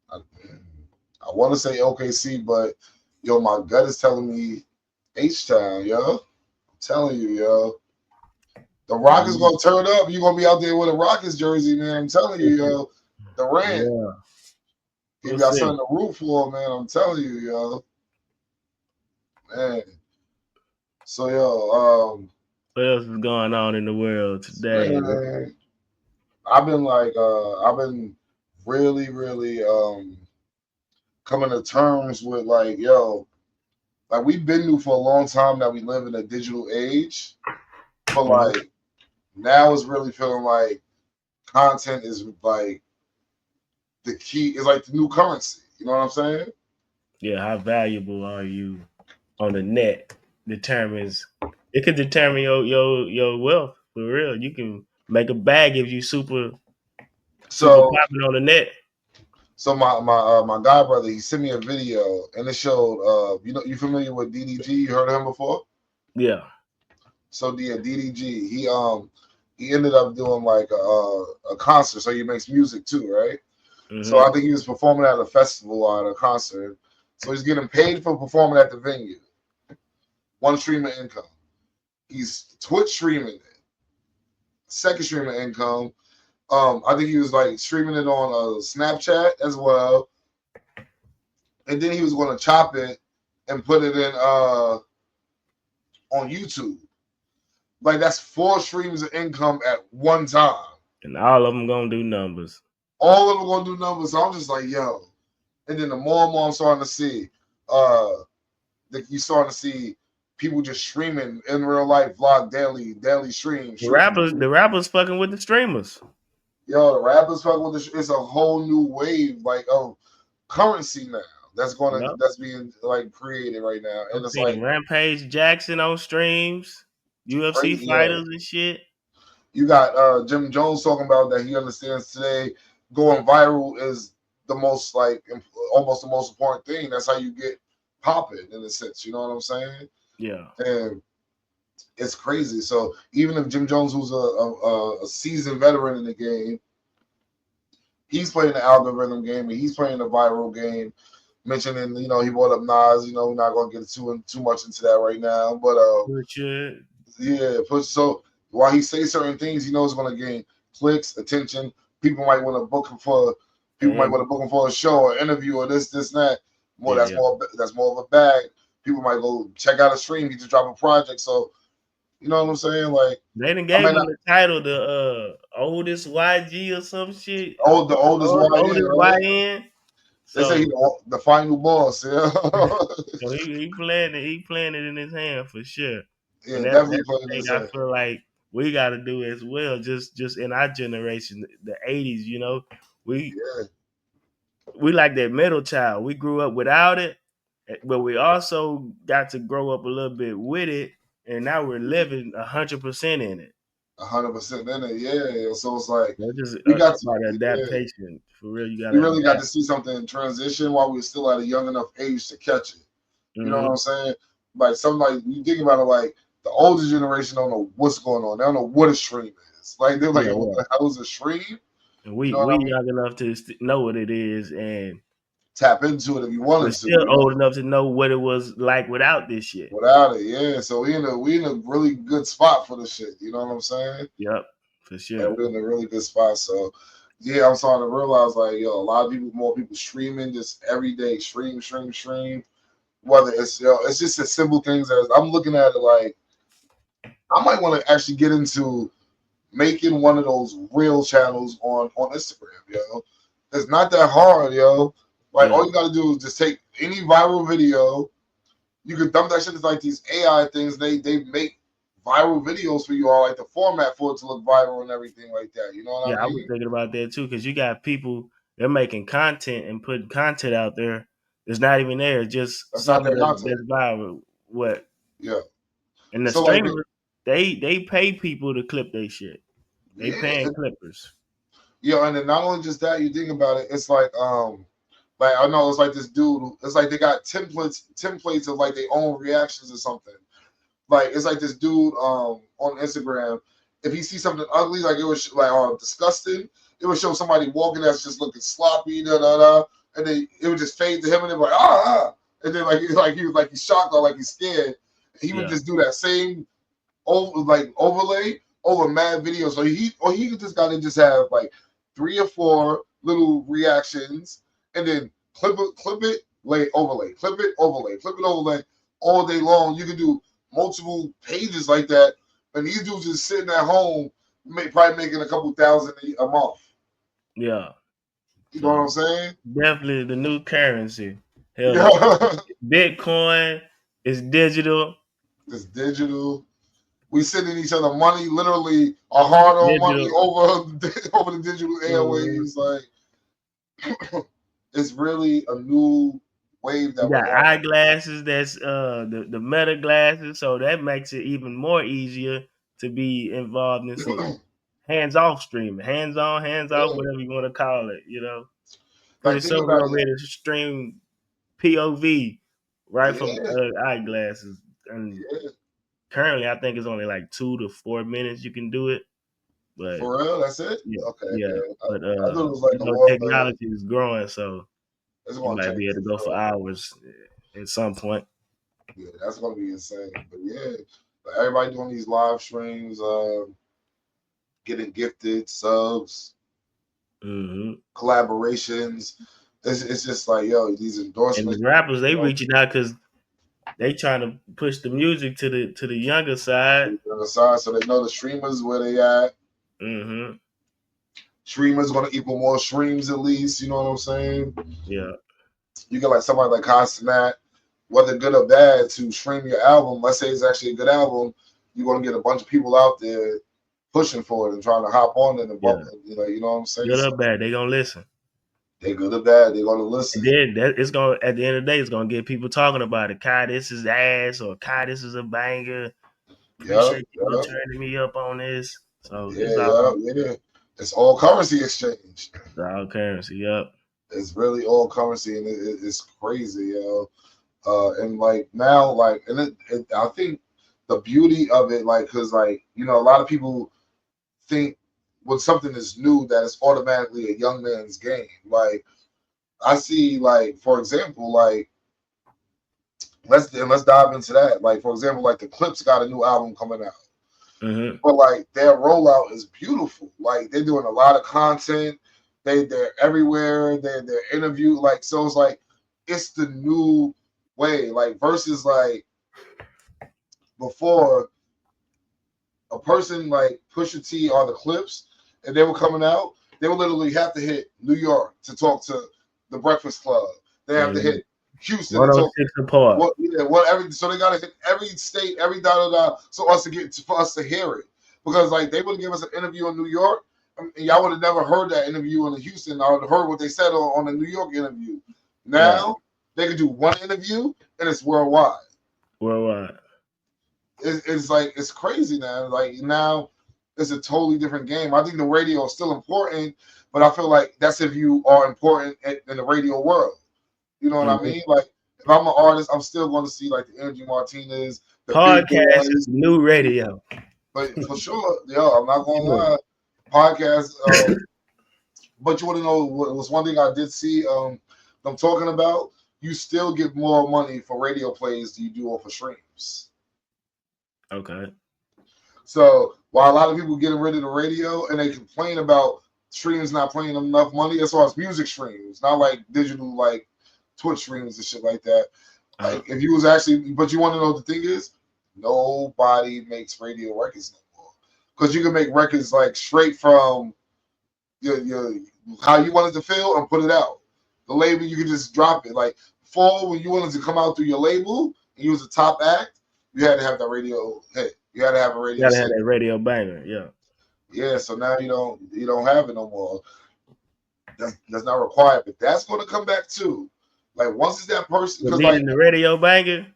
I want to say OKC, but Yo, my gut is telling me H-Town, yo. I'm telling you, yo. The Rockets gonna turn up. You're gonna be out there with a Rockets jersey, man. I'm telling you, yo. Durant. Yeah. He We'll got see. something to root for, man. I'm telling you, yo. Man. So yo, What else is going on in the world today? man, I've been really, really coming to terms with like, yo, like we've been through for a long time that we live in a digital age. But like now it's really feeling like content is like the key, is like the new currency. You know what I'm saying? Yeah, how valuable are you on the net determines it could determine your wealth for real. You can make a bag if you super So popping on the net. my guy brother, he sent me a video and it showed you familiar with DDG? You heard of him before? Yeah. So the DDG, he ended up doing like a concert. So he makes music too, right? So I Hmm. think he was performing at a festival or at a concert. So he's getting paid for performing at the venue. One stream of income. He's Twitch streaming it. Second stream of income. I think he was like streaming it on Snapchat as well, and then he was going to chop it and put it in on YouTube. Like that's 4 streams of income at one time. And all of them gonna do numbers. All of them gonna do numbers. So I'm just like, yo. And then the more and more I'm starting to see, you starting to see people just streaming in real life, vlog daily stream. The rappers fucking with the streamers. Yo, the rappers fuck with this. It's a whole new wave like of currency now Yep. that's being like created right now, and I'm it's seeing like Rampage Jackson on streams, UFC crazy. Yeah, fighters and shit. you got Jim Jones talking about that he understands today going viral is the most like almost the most important thing. That's how you get popping in a sense. You know what I'm saying? Yeah. And it's crazy. So even if Jim Jones, who's a seasoned veteran in the game, he's playing the algorithm game and he's playing the viral game. Mentioning, he brought up Nas. We're not gonna get too much into that right now, but Richard. yeah. So while he says certain things, he knows going to gain clicks, attention. People might want to book him for. People might And want to book him for a show or interview or this, and that. yeah, yeah. That's more of a bag. People might go check out a stream. He just drop a project. So you know what I'm saying? Like They done I gave mean, him the title, the oldest YG or some shit. the oldest YN, Oldest right? YN. They say So, he's the final boss. Yeah, so he playing it in his hand for sure. yeah, And definitely that's the playing thing this. I feel like we got to do as well. Just in our generation, the '80s, we Yeah, we like that middle child. We grew up without it, but we also got to grow up a little bit with it, and now we're living 100% in it. 100% in it. Yeah, so it's like That's just we got to. about Yeah. adaptation. For real, you got We to really got adapt. to see something in transition while we were still at a young enough age to catch it. You know what Hmm. I'm saying? Like somebody, you think about it, like the older generation don't know what's going on. They don't know what a stream is. Like they're like, Yeah, what yeah. the hell is a stream? And You know we what I mean? young enough to know what it is, and Tap into it if you we're wanted to. still old enough to know what it was like without this shit. Without it, yeah. So we in a really good spot for the shit. You know what I'm saying? Yep, for Like sure. we're in a really good spot. So yeah, I'm starting to realize like, yo, a lot of people, more people streaming just every day, stream. Whether it's it's just as simple things as I'm looking at it like I might want to actually get into making one of those real channels on Instagram, yo. It's not that hard, yo. Like Yeah, all you gotta do is just take any viral video. You can dump that shit into like these AI things. They make viral videos for you all, like the format for it to look viral and everything like that. You know what I yeah. I was mean? thinking about that too because you got people they're making content and putting content out there. It's not even there. It's just That's not something their content. that's viral. What Yeah. and the So like streamers they pay people to clip their shit. They yeah, paying clippers. and then not only just that, you think about it, it's like I know it's like this dude. It's like they got templates of like their own reactions or something. Like it's like this dude on Instagram. If he sees something ugly, like it was like disgusting, it would show somebody walking that's just looking sloppy, and then it would just fade to him, and they're like and then like he's shocked or like he's scared. He would just do that same overlay over mad videos. So he could just gotta just have like 3 or 4 little reactions and then clip it, overlay, clip it, overlay all day long. You can do multiple pages like that, and these dudes just sitting at home, probably making a couple thousand a month. Yeah. You know what I'm saying? Definitely the new currency. Hell, Yeah. Bitcoin is digital. It's digital. We sending each other money, literally a hard-earned money over the digital airwaves. Like it's really a new wave that you got eyeglasses. That's the Meta glasses, so that makes it even more easier to be involved in some hands-off streaming, hands-on, hands-off, whatever you want to call it. You know, pretty soon we're gonna be able to stream POV right from eyeglasses, and currently I think it's only like 2 to 4 minutes you can do it. But for real, that's it. Yeah, okay. Yeah, but I thought it was like technology is growing, so you might be able to go for hours at some point. Yeah, that's gonna be insane. But yeah, everybody doing these live streams, getting gifted subs, collaborations. It's just like, yo, these endorsements. And the rappers, they reaching out because they trying to push the music to the younger side. So they know the streamers where they at. Streamers gonna equal more streams at least. You know what I'm saying? Yeah. You get like somebody like Constantine, whether good or bad, to stream your album. Let's say it's actually a good album, you're gonna get a bunch of people out there pushing for it and trying to hop on it and bump it. You know what I'm saying? Good or bad, they gonna listen. They good or bad, they gonna listen. And then it's gonna, at the end of the day, it's gonna get people talking about it. Kai, this is ass, or Kai, this is a banger. Appreciate you turning me up on this. So it's all currency exchange. It's all currency, yep. It's really all currency, and it's crazy, yo. And like now, like, and I think the beauty of it, like, because like, you know, a lot of people think when something is new that it's automatically a young man's game. Like I see, like, for example, like let's dive into that. Like, for example, like the Clips got a new album coming out. But like their rollout is beautiful. Like they're doing a lot of content. They're everywhere. They're interview. Like, so it's like it's the new way. Like versus like before, a person like Pusha T or the Clips, and they were coming out, they would literally have to hit New York to talk to the Breakfast Club. They have to hit Houston. 106 apart. So they gotta hit every state, every so for us to hear it. Because like they would give us an interview in New York, and y'all would have never heard that interview in Houston. I would have heard what they said on the New York interview. Now they can do one interview and it's worldwide. It's like it's crazy now. Like now it's a totally different game. I think the radio is still important, but I feel like that's if you are important in the radio world. You know what I mean? Like if I'm an artist, I'm still going to see like the Angie Martinez, the podcast is new radio. But for sure, I'm not going to lie, podcast. But you want to know what was one thing I did see? I'm talking about. You still get more money for radio plays than you do off of streams. Okay. So while a lot of people getting rid of the radio and they complain about streams not playing enough money, as far as music streams, not like digital like Twitch streams and shit like that. Like if you was actually, but you want to know what the thing is, nobody makes radio records no more because you can make records like straight from your how you want it to feel and put it out. The label you can just drop it. Like before, when you wanted to come out through your label and you was a top act, you had to have that radio hit. You had to have a radio. You had to have that radio banger, yeah. Yeah, so now you don't have it no more. That's not required, but that's going to come back too. Like once it's that person, because like the radio banger,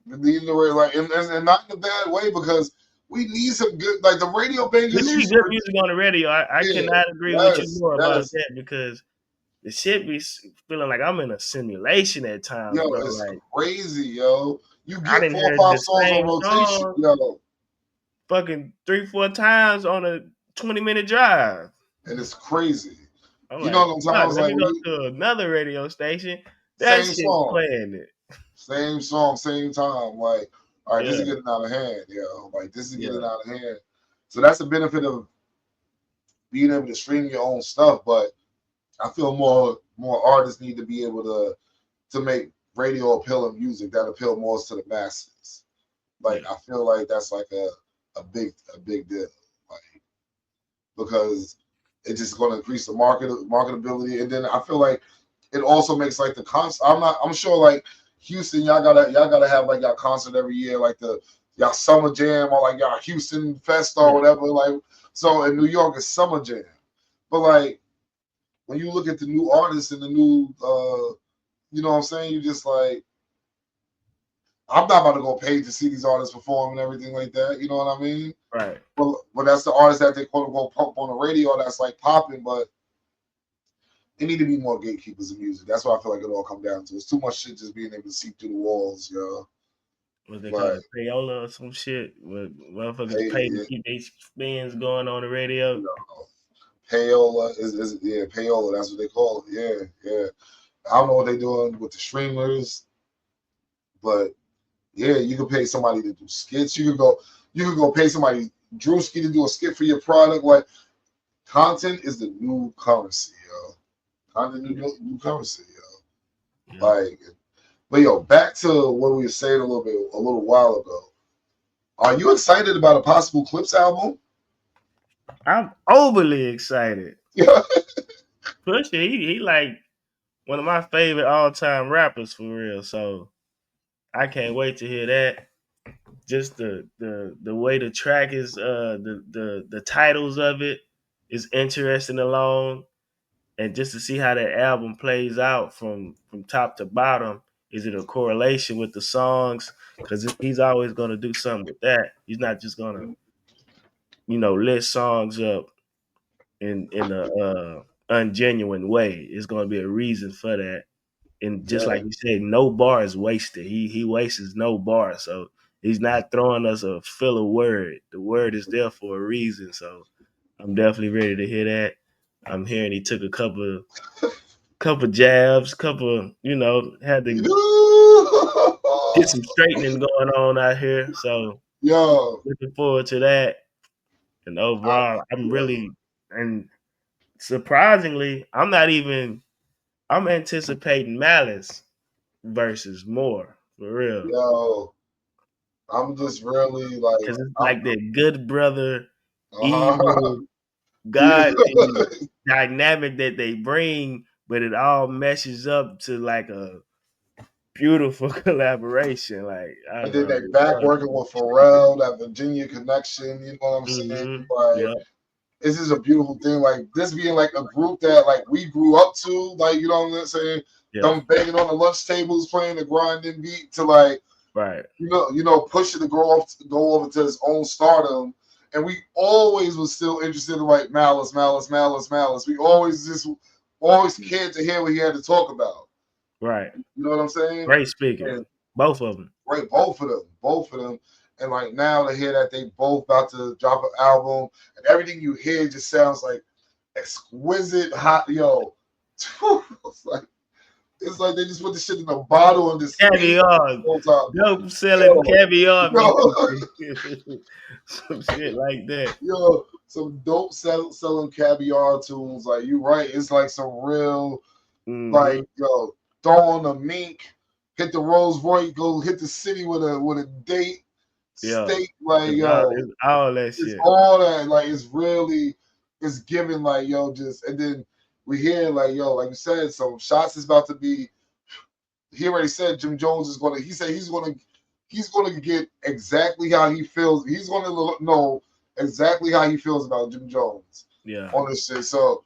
leading the radio, like and not in a bad way because we need some good like the radio bangers. We need good music on the radio. I cannot agree with you more about that because the shit be feeling like I'm in a simulation at times. Yo, bro. it's like, crazy, yo. You get 4 or 5 songs on rotation, yo. Fucking 3-4 times on a 20-minute drive. And it's crazy. I'm like, let me go to another radio station. That shit's playing it. Same song, same time. Like, all right, this Yeah, is getting out of hand, yo. Like, this is getting yeah, out of hand. So that's the benefit of being able to stream your own stuff. But I feel more artists need to be able to make radio appealing music that appeal more to the masses. Like, yeah, I feel like that's like a big deal. Like, because it's just going to increase the marketability, and then I feel like it also makes like the concert. I'm sure like Houston, y'all gotta have like y'all concert every year, like the y'all summer jam or like y'all Houston Fest or yeah. whatever. Like so in New York it's summer jam, but like when you look at the new artists and the new, you know what I'm saying, you just like I'm not about to go pay to see these artists perform and everything like that. You know what I mean? Right. But that's the artist that they quote unquote pump on the radio that's like popping, but they need to be more gatekeepers of music. That's what I feel like it all come down to. It's too much shit just being able to seep through the walls, yo. What they call Like, it, payola or some shit. Where motherfuckers hey, pay to keep their spins going on the radio. you know, payola is yeah, payola. That's what they call it. Yeah, yeah. I don't know what they're doing with the streamers, but yeah, you can pay somebody to do skits. You can go pay somebody Drewski to do a skit for your product. Like, content is the new currency, yo. Content new currency, yo. Yeah. Like, but yo, back to what we were saying a little while ago. Are you excited about a possible Clips album? I'm overly excited. Yeah, Pusha, he like one of my favorite all time rappers for real. So I can't wait to hear that. Just the way the track is, the titles of it is interesting alone, and just to see how that album plays out from top to bottom. Is it a correlation with the songs? Because he's always going to do something with that. He's not just going to list songs up in a ungenuine way. It's going to be a reason for that. And just yeah. like you said, no bar is wasted. He wastes no bar, so he's not throwing us a filler word. The word is there for a reason. So I'm definitely ready to hear that. I'm hearing he took a couple jabs, had to get some straightening going on out here. So Yo, looking forward to that. And I, overall, I'm yo, really and surprisingly, I'm anticipating Malice versus more for real. yo, I'm just really like, Because it's like that good brother, uh-huh. evil, Yeah, godly dynamic that they bring, but it all meshes up to like a beautiful collaboration. Like, I and don't then know. they back working with Pharrell, that Virginia connection. You know what I'm saying? Mm-hmm. Like, Yep. this is a beautiful thing. Like this being like a group that like we grew up to. Like, you know what I'm saying? Yep. Them banging on the lunch tables, playing the grinding beat to like Right. push it to go over to his own stardom. And we always was still interested in like Malice, Malice, Malice, Malice. We always cared to hear what he had to talk about. Right. You know what I'm saying? Great speakers. And Both of them. right, both of them. And like now to hear that they both about to drop an album and everything you hear just sounds like exquisite hot yo. It's like they just put the shit in a bottle and just aged it Caviar. the whole time. Dope selling Yo, caviar yo, music. Some shit like that. yo, some dope selling caviar tunes. Like you right, it's like some real Mm-hmm. like yo, throw on the mink, hit the Rolls Royce, go hit the city with a date, Yeah. steak, like yo, It's all that it's shit. all that like it's giving like yo just and then we hear like yo like you said some shots is about to be he already said Jim Jones is gonna he said he's gonna get exactly how he feels he's gonna know exactly how he feels about Jim Jones Yeah. on this shit so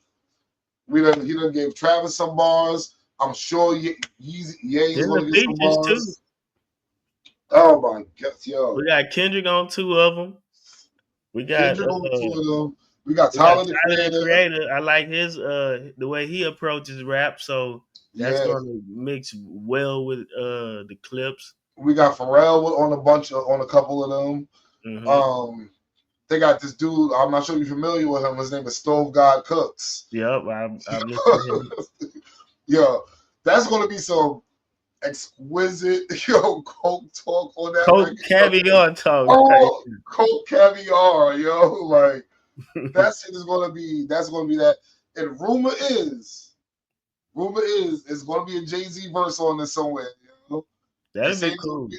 he done gave Travis some bars I'm sure Ye is Then the gonna get some features too. bars oh my god yo We got Kendrick on two of them. We got Kendrick on two of them we got we got Tyler the Tyler the Creator Creator. I like his the way he approaches rap, so that's yeah gonna mix well with the clips. we got Pharrell on a couple of them. Mm-hmm. They got this dude. I'm not sure you're familiar with him. His name is Stove God Cooks. Yep, I've listened to him. Yeah, that's gonna be some. exquisite, coke talk on that Coke record. caviar talk. Oh, coke caviar, like that shit is gonna be. That's gonna be that. And rumor is, it's gonna be a Jay-Z verse on this somewhere. They That'd say be it's gonna cool. be,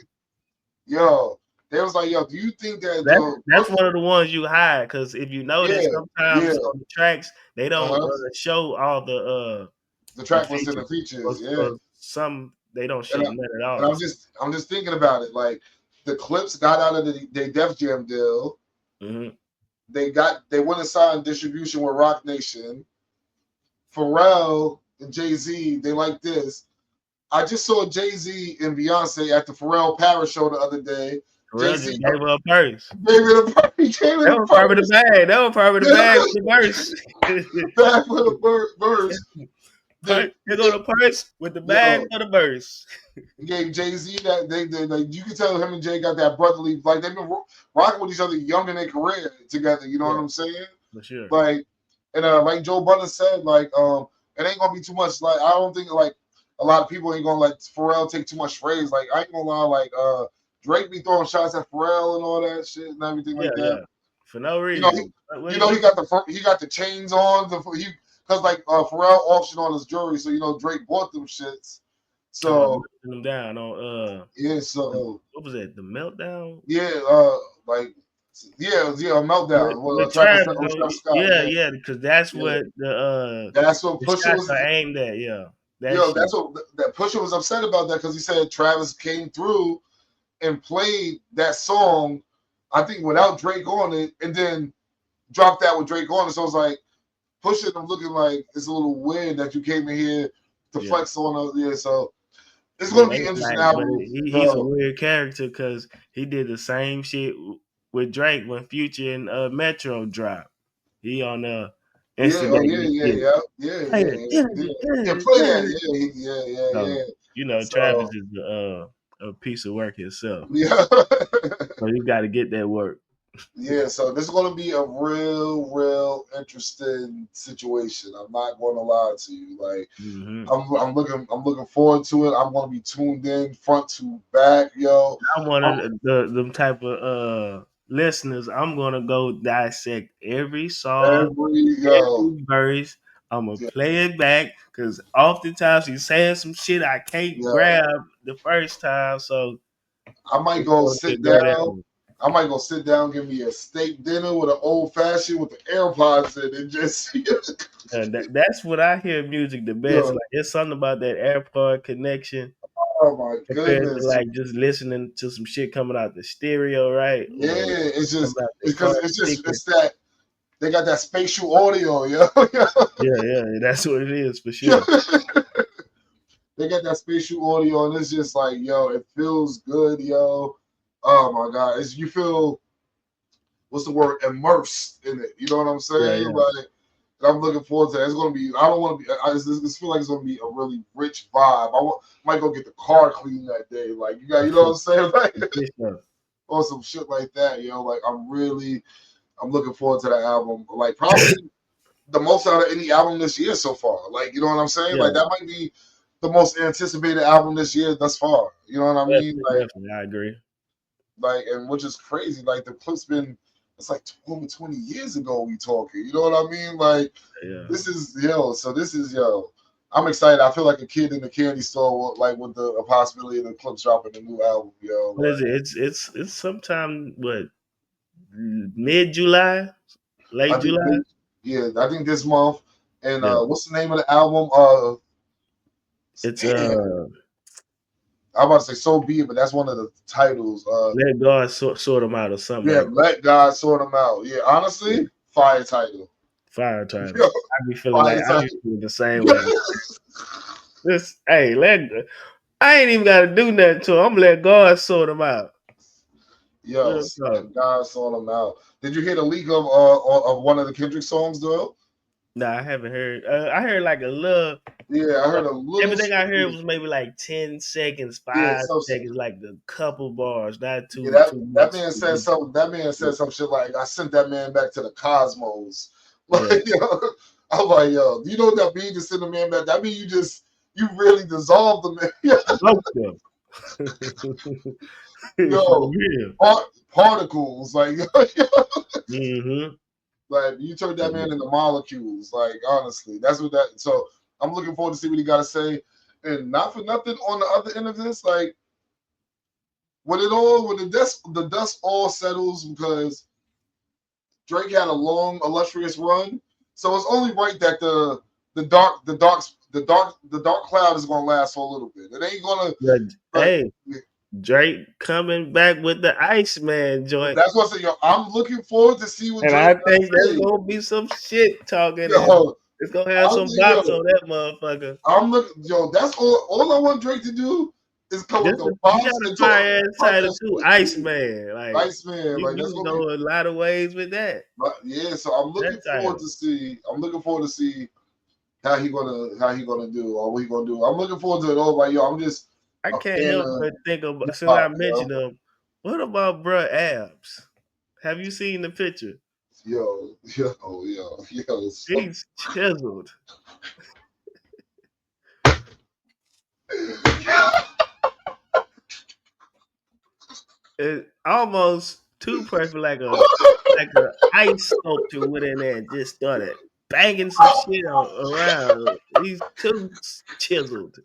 They was like, do you think that That's one of the ones you hide because if you notice, yeah, sometimes on the tracks they don't uh-huh. show all The the track list and the features, features, or some they don't show and, none at and all. I'm just thinking about it. Like the Clips got out of the Def Jam deal. Mm-hmm. They went and signed distribution with Rock Nation. Pharrell and Jay-Z, they like this. I just saw Jay-Z and Beyonce at the Pharrell Paris show the other day. Pharrell just Jay-Z gave her a purse. gave me the purse. He gave me That the was part of the purse. bag. That was part of the bag for the verse. Back for the verse. Here go the purse with the bag for the verse. He gave Jay-Z that they like you can tell him and Jay got that brotherly, like they've been rocking with each other young in their career together, you know what I'm saying? For sure. Like, and like Joe Budden said, like it ain't gonna be too much. Like I don't think like a lot of people ain't gonna let Pharrell take too much praise. Like I ain't gonna lie, like Drake be throwing shots at Pharrell and all that shit and everything like that. For no reason. He got the chains on because like Pharrell auctioned on his jewelry, so Drake bought them shits. So them down on so what was it? The Meltdown? A Meltdown. With Travis, yeah, because that's what that's what the Pusha was aimed at, yeah. That's what that Pusha was upset about that because he said Travis came through and played that song, I think without Drake on it, and then dropped that with Drake on it. So it's like Pusha them looking like it's a little weird that you came in here to flex on us. Yeah, so it's gonna be interesting. He's a weird character because he did the same shit with Drake when Future and Metro dropped. He on Instagram. Travis is a piece of work himself. Yeah. So you got to get that work. Yeah, so this is going to be a real interesting situation. I'm not going to lie to you. Like, I'm looking forward to it. I'm going to be tuned in front to back, yo. I'm one of them type of listeners. I'm going to go dissect every song, every verse. I'm going to play it back because oftentimes he's saying some shit I can't grab the first time. So I might go sit down. I might go sit down, give me a steak dinner with an old fashioned with the AirPods in, and just. That's what I hear music the best. Like there's something about that AirPod connection. Oh my goodness! To like just listening to some shit coming out the stereo, right? Yeah, it's that they got that spatial audio, yo. Yeah, that's what it is for sure. They got that spatial audio, and it's just like, yo, it feels good, yo. Oh my god, you feel what's the word? Immersed in it. You know what I'm saying? Yeah. Like, and I'm looking forward to it. It's gonna be. I don't want to be. I just feel like it's gonna be a really rich vibe. Might go get the car clean that day. Like you know what I'm saying? Like or some shit like that. Like I'm looking forward to that album. Like probably the most out of any album this year so far. Like you know what I'm saying? Yeah. Like that might be the most anticipated album this year thus far. You know what I mean? Like, definitely, I agree. Like, and which is crazy. Like the clip's been, it's like over 20 years ago we talking. You know what I mean? Like, this is I'm excited. I feel like a kid in the candy store, like with the possibility of the clips dropping a new album. What is it? It's sometime mid-July, late July. I think this month. And what's the name of the album? I'm about to say "So Be It," but that's one of the titles. Let God sort them out or something. Yeah, Let God Sort Them Out. Yeah, honestly, fire title. Fire title. I be feeling the same way. I ain't even got to do nothing to him. I'm gonna let God sort them out. Yo, let God sort them out. Did you hear the leak of one of the Kendrick songs though? No, I haven't heard. I heard like a little. Yeah, I heard a little. Everything I heard was maybe like 10 seconds, 5 seconds, like a couple bars, not too. Yeah, that man said something. That man said some shit like, "I sent that man back to the cosmos." Like, I'm like, yo, do you know what that means? To send a man back? That means you you really dissolved them. Both them. For Yo, real. particles, like, Mm-hmm. like you turned that man into molecules. Like honestly, that's what that. So I'm looking forward to see what he got to say. And not for nothing, on the other end of this, like when the dust all settles, because Drake had a long, illustrious run. So it's only right that the dark cloud is gonna last for a little bit. It ain't gonna But like. hey, Drake coming back with the Iceman joint. That's what I say. Yo, I'm looking forward to see what And Drake I got to think there's say. gonna be some shit talking, and Yo, it's gonna have I'm some thinking, bops yo, on that motherfucker. I'm looking, yo. That's all I want Drake to do is come with This the is, he got bops a and talk fire ass about title that too, shit. Iceman. Like Iceman, like you that's can gonna be. go a lot of ways with that. Yeah, so I'm That looking forward title. to see. I'm looking forward to see how he gonna do or what he gonna do. I'm looking forward to it all. Like yo, I'm just I a can't fan help of but think about hip since I hop, yo. mentioned him. What about bruh Abs? Have you seen the picture? Yo. He's chiseled. It almost too perfect, like a ice sculpture went in there and just started banging some shit around. He's too chiseled.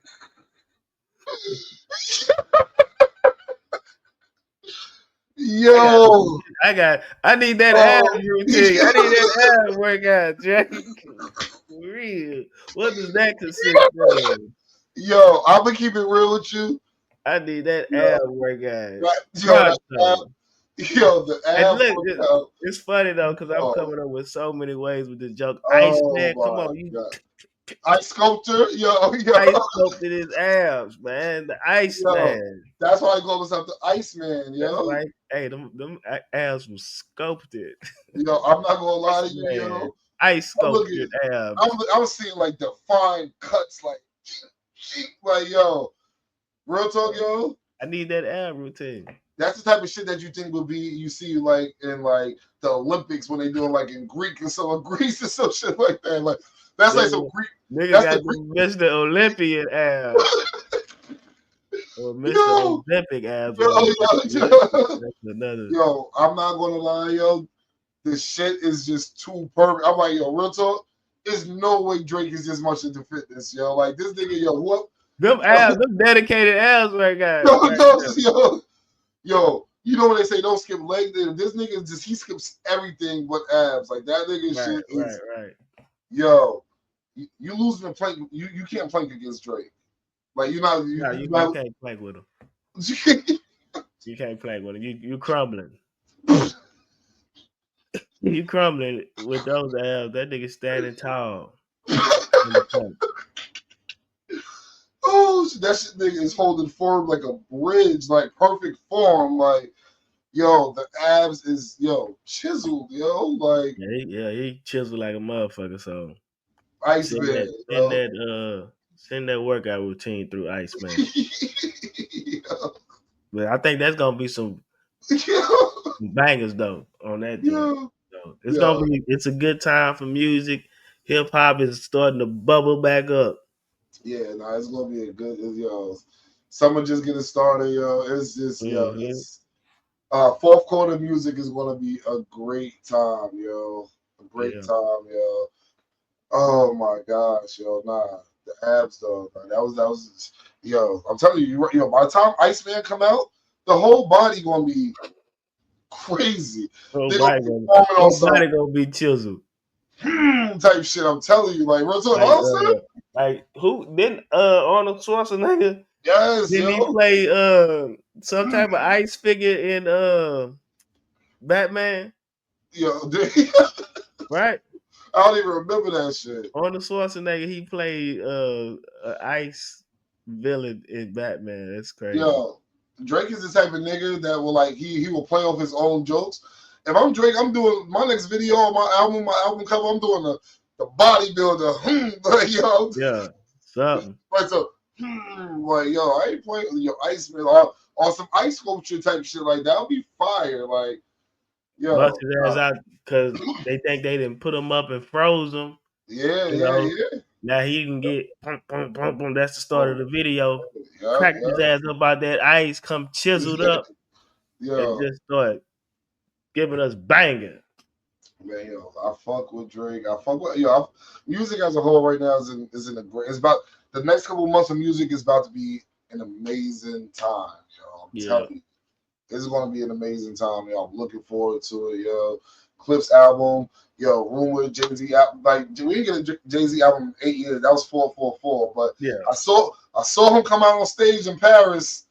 I got, Yo, I need that ab oh, routine. I need that ab workout, Drake. For real. What does that consist of? yo, I'm gonna keep it real with you. I need that ab Yo, workout. that ab, Pronto. the And ab look, workout. it's funny though, because I'm Oh, coming up with so many ways with this joke. Ice oh man, come my on, you god. Ice sculptor, ice sculpted his abs, man. The ice yo. man. That's why I call myself the Iceman, That's yo. like, hey, them abs was sculpted. Yo, I'm not gonna lie Ice to you, man. yo. Ice I'm looking, sculpted abs. I'm seeing like defined cuts, like yo, real talk, yo. I need that ab routine. That's the type of shit that you think will be you see like in like the Olympics when they doing like in Greek and some Greece and some shit like that. Like that's like some Greek. Nigga That's got the the Greek. Mr. Olympian abs. Or Mr. Yo, Olympic abs yo, when he yo, Olympics. That's another. yo. I'm not gonna lie, yo. This shit is just too perfect. I'm like, yo, real talk. There's no way Drake is this much into fitness, yo. Like this nigga, yo, what? Them abs, them dedicated abs workout Yo, right yo, there. yo, you know when they say don't skip leg day? This nigga just he skips everything but abs. Like that nigga shit is Right. yo. You losing the plank, you can't plank against Drake. Like you're not No, you you not can't plank with him. You can't plank with him. You crumbling. You crumbling with those abs. That nigga standing tall in the plank. oh that shit nigga is holding form like a bridge, like perfect form. Like yo, the abs is yo chiseled, yo, like He chiseled like a motherfucker. So Iceman, yo. send that workout routine through Iceman. yo, But I think that's gonna be some yo, bangers though on that joint. yo, So yo. it's a good time for music. Hip hop is starting to bubble back up. Yeah, no, it's gonna be a good yo. Summer just getting started, yo. It's just yo, Mm-hmm. it's fourth quarter music is gonna be a great time, yo. A great Yeah. time, yo. Oh my gosh, yo, nah. The abs though, man. That was yo, I'm telling you, yo, by the time Iceman come out, the whole body gonna be crazy. They gonna be performing on Whole some body gonna be chiseled. type shit. I'm telling you, like real talk, Like Austin. like who didn't Arnold Schwarzenegger Yes, didn't he yo. play some type of ice figure in Batman? Yo, Right? I don't even remember that shit. Arnold Schwarzenegger, he played an ice villain in Batman. That's crazy. Yo, Drake is the type of nigga that will like he will play off his own jokes. If I'm Drake, I'm doing my next video on my album cover. I'm doing the bodybuilder. Like yo, Yeah. Something. like so, like yo, I ain't playing yo Iceman or some ice sculpture type shit like that. Would be fire. Like Bust yo, his ass out because they think they didn't put him up and froze him. yeah, You yeah, know, yeah. Now he can get boom, boom, boom, boom. That's the start of the video. Yep, Crack his ass up out that ice, come chiseled yep. up, and Yo, just start giving us banging. man, yo, I fuck with Drake. I fuck with music as a whole right now is in a great. It's about the next couple months of music is about to be an amazing time. Yo, I'm Yeah, telling you, this is gonna be an amazing time. Yo, I'm looking forward to it. Yo, Clips album. Yo, Rumor Jay-Z album. Like we didn't get a Jay-Z album in 8 years. That was 444. But yeah, I saw him come out on stage in Paris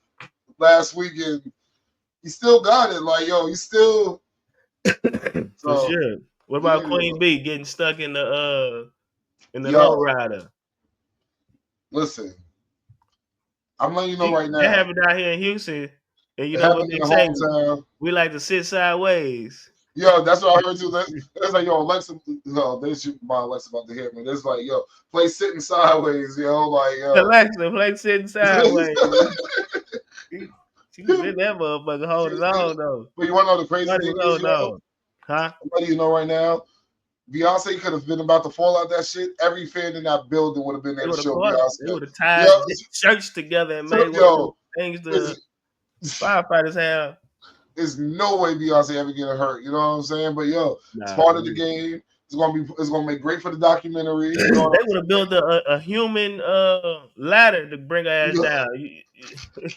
last weekend. He still got it. Like yo, he still for so sure. What about yeah, Queen B getting stuck in the yo, lowrider? listen. I'm letting you know right That now. happened out here in Houston, and you It know what happened in they the say? hometown. We like to sit sideways. Yo, that's what I heard too. That's like, yo, Alexa, no, they shoot my Alexa about to hit me. It's like, yo, play sitting sideways, yo, like, yo. Alexa, play sitting sideways. She was in that motherfucker holding on though. But you want to know the crazy Nobody thing was is, holding yo? on. Huh? I'm letting you know right now, Beyonce could have been about to fall out that shit. Every fan in that building would have been They there to would have show caught. They Beyonce. would have Yo, tied shirts together and made one of those yo, things the there's, firefighters have. there's no way Beyonce ever getting hurt. You know what I'm saying? But yo, it's Nah, part for of the real. game. It's gonna make great for the documentary. You know what They would have built a human ladder to bring her I'm ass saying?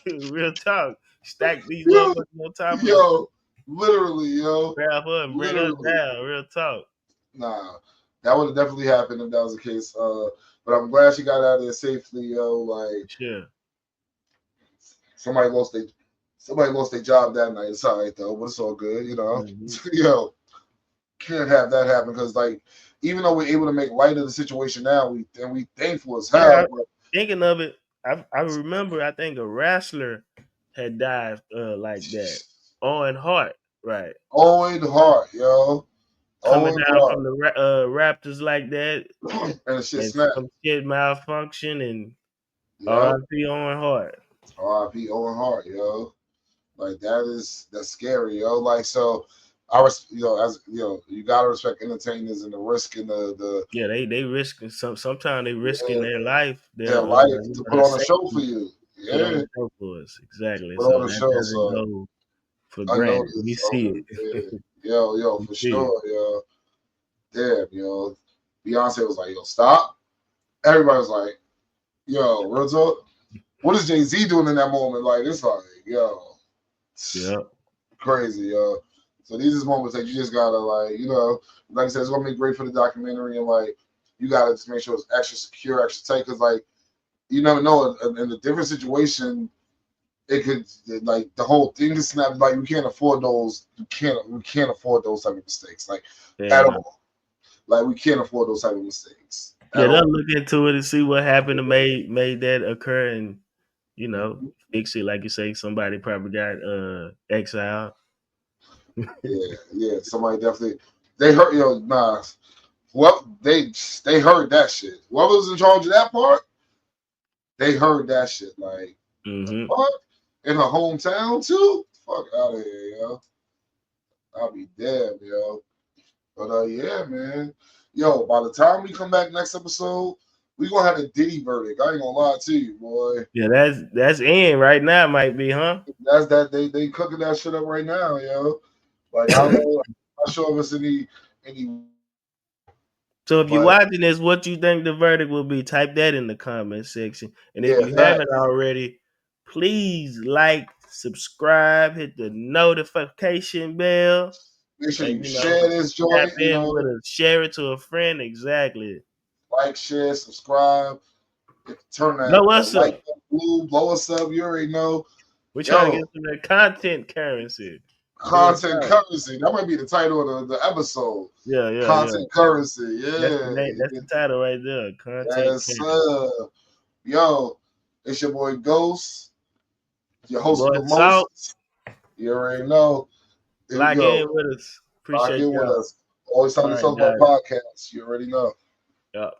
down. Real talk. Stack these Yo, motherfuckers on top of her, yo, literally, yo, grab her and bring her literally. down. Real talk. Nah, that would have definitely happened if that was the case. But I'm glad she got out of there safely, yo. Like Sure. somebody lost their somebody lost their job that night. It's all right though, but it's all good, you know. Mm-hmm. Yo, can't have that happen because like even though we're able to make light of the situation now, we thankful as Yeah, hell. But thinking of it, I remember I think a wrestler had died like that. Owen Hart, right? Owen Hart, yo, Coming Owen down from Hart, the Raptors like that, and the shit and snapped. some shit malfunction, and Yep, R.I.P. Owen Hart. R.I.P. Owen Hart, yo. Like that's scary, yo. Like so, as you know, you gotta respect entertainers and the risk and the Yeah, they risking sometimes they risking yeah, their life, their life to put their on a show for safety, you. put on Yeah, a show for us. Exactly. put So on a that show. doesn't So go for I granted. We noticed. see Yeah. it. Yo, We for see it. sure, yo. Damn, yo. Beyonce was like, yo, stop. Everybody was like, yo, real talk. What is Jay-Z doing in that moment? Like, it's like, yo, Yeah. crazy, yo. So these is moments that you just gotta like, like I said, it's gonna be great for the documentary and like you gotta just make sure it's extra secure, extra tight, because like you never know in a different situation, it could like the whole thing is snap. Like we can't afford those. We can't afford those type of mistakes, like Yeah. at all. Like we can't afford those type of mistakes Yeah, at they'll all. look into it and see what happened to made that occur, and fix it. Like you say, somebody probably got exiled. Yeah. Somebody definitely they heard nah. Well, they heard that shit. Whoever was in charge of that part, they heard that shit. Like Mm-hmm. what in her hometown too? Fuck out of here, yo. I'll be damned, yo. But yeah, man. Yo, by the time we come back next episode, we gonna have a Diddy verdict. I ain't gonna lie to you, boy. Yeah, that's in right now. Might be, huh? That's that they cooking that shit up right now, yo. Like I don't know, I'm not sure if it's any So if you're but watching this, what you think the verdict will be? Type that in the comment section. And if yeah, you haven't facts. already, please like, subscribe, hit the notification bell, Make sure and you share this tap joint, in with us, share it to a friend. Exactly. like, share, subscribe, turn Blow that us like up. blue, blow us up. You already know. We're trying to Yo, get some of that content currency. Real content talk. currency. That might be the title of the episode. Yeah. Content currency. That's the Yeah. name. That's the title right there. Content Yes, currency. yo, it's your boy Ghost, your Your host boy with the Salt, most. You already know. lock Yo, in with us. lock Appreciate in with y'all. us. Always time All to right, talk about guys. podcasts. You already know. Yep.